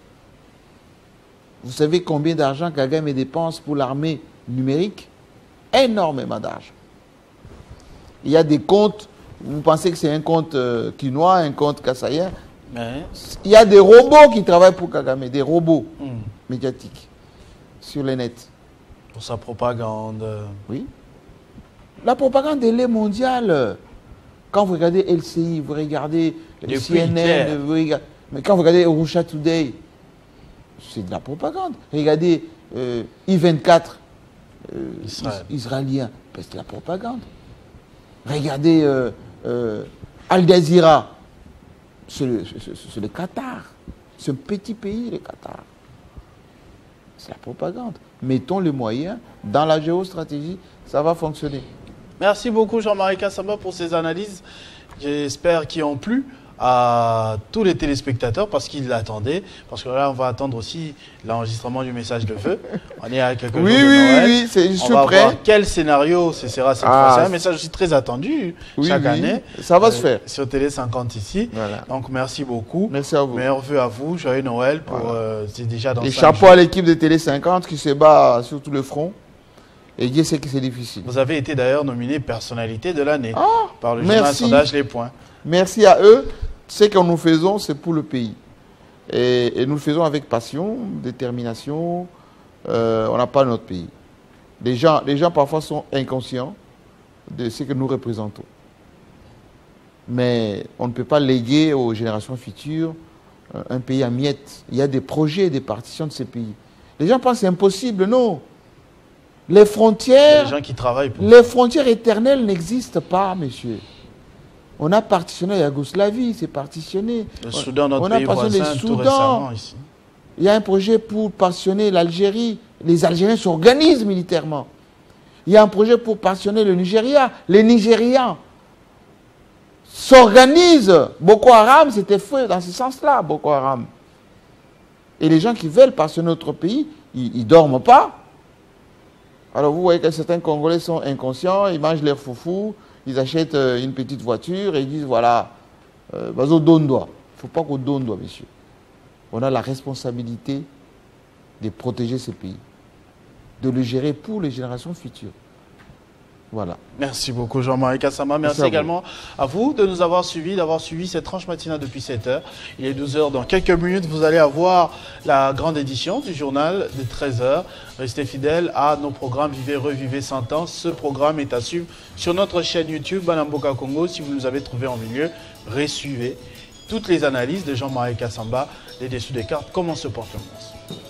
B: Vous savez combien d'argent Kagame dépense pour l'armée numérique? Énormément d'argent. Il y a des comptes, vous pensez que c'est un compte quinois, un compte kassaïen. Il y a des robots qui travaillent pour Kagame, des robots médiatiques sur le net.
A: Pour sa propagande.
B: Oui. La propagande, elle est mondiale. Quand vous regardez LCI, vous regardez CNN, vous regardez... Mais quand vous regardez Russia Today, c'est de la propagande. Regardez I-24, israélien, c'est de la propagande. Regardez Al Jazeera, c'est le Qatar. C'est un petit pays, le Qatar. C'est la propagande. Mettons les moyens dans la géostratégie, ça va fonctionner.
A: Merci beaucoup Jean-Marie Kassamba pour ces analyses. J'espère qu'ils ont plu à tous les téléspectateurs parce qu'ils l'attendaient. Parce que là, on va attendre aussi l'enregistrement du message de feu. On est à quelques jours de Noël.
B: Oui, je suis
A: on va
B: prêt.
A: voir quel scénario ce sera cette fois. C'est un message aussi très attendu chaque année.
B: Ça va se faire.
A: Sur Télé 50 ici.
B: Voilà.
A: Donc, merci beaucoup.
B: Merci à vous.
A: Meilleurs vœux à vous. Joyeux Noël. C'est déjà dans
B: Et
A: 5
B: chapeau
A: jours.
B: à l'équipe de Télé 50 qui se bat sur tout le front. Et Dieu sait que c'est difficile.
A: Vous avez été d'ailleurs nominé personnalité de l'année par le
B: merci.
A: journal Sondage Les Points.
B: Merci à eux. Ce que nous faisons, c'est pour le pays. Et nous le faisons avec passion, détermination. On n'a pas notre pays. Les gens parfois sont inconscients de ce que nous représentons. Mais on ne peut pas léguer aux générations futures un pays en miettes. Il y a des projets, des partitions de ces pays. Les gens pensent que c'est impossible. Non. Les frontières,
A: Les gens qui travaillent pour
B: les frontières éternelles n'existent pas, monsieur. On a partitionné la Yougoslavie, c'est partitionné.
A: le Soudan, notre
B: on a
A: pays
B: partitionné
A: voisin,
B: le
A: tout
B: Soudan.
A: récemment ici.
B: Il y a un projet pour partitionner l'Algérie. Les Algériens s'organisent militairement. Il y a un projet pour partitionner le Nigeria. Les Nigérians s'organisent. Boko Haram, c'était fait dans ce sens-là, Boko Haram. Et les gens qui veulent partitionner notre pays, ils ne dorment pas. Alors vous voyez que certains Congolais sont inconscients, ils mangent leur foufou, ils achètent une petite voiture et ils disent voilà, bazo dondoa. Il ne faut pas qu'on donne doigt, messieurs. On a la responsabilité de protéger ce pays, de le gérer pour les générations futures. Voilà.
A: Merci beaucoup Jean-Marie Kassamba. Merci
B: à vous.
A: également à vous de nous avoir suivis, d'avoir suivi cette tranche matinale depuis 7 heures. Il est 12 heures. Dans quelques minutes, vous allez avoir la grande édition du journal de 13 heures. Restez fidèles à nos programmes Vivez, Revivez 100 ans. Ce programme est à suivre sur notre chaîne YouTube Banamboka Congo. Si vous nous avez trouvé en milieu, resuivez toutes les analyses de Jean-Marie Kassamba, les dessous des cartes, comment se porte le monde.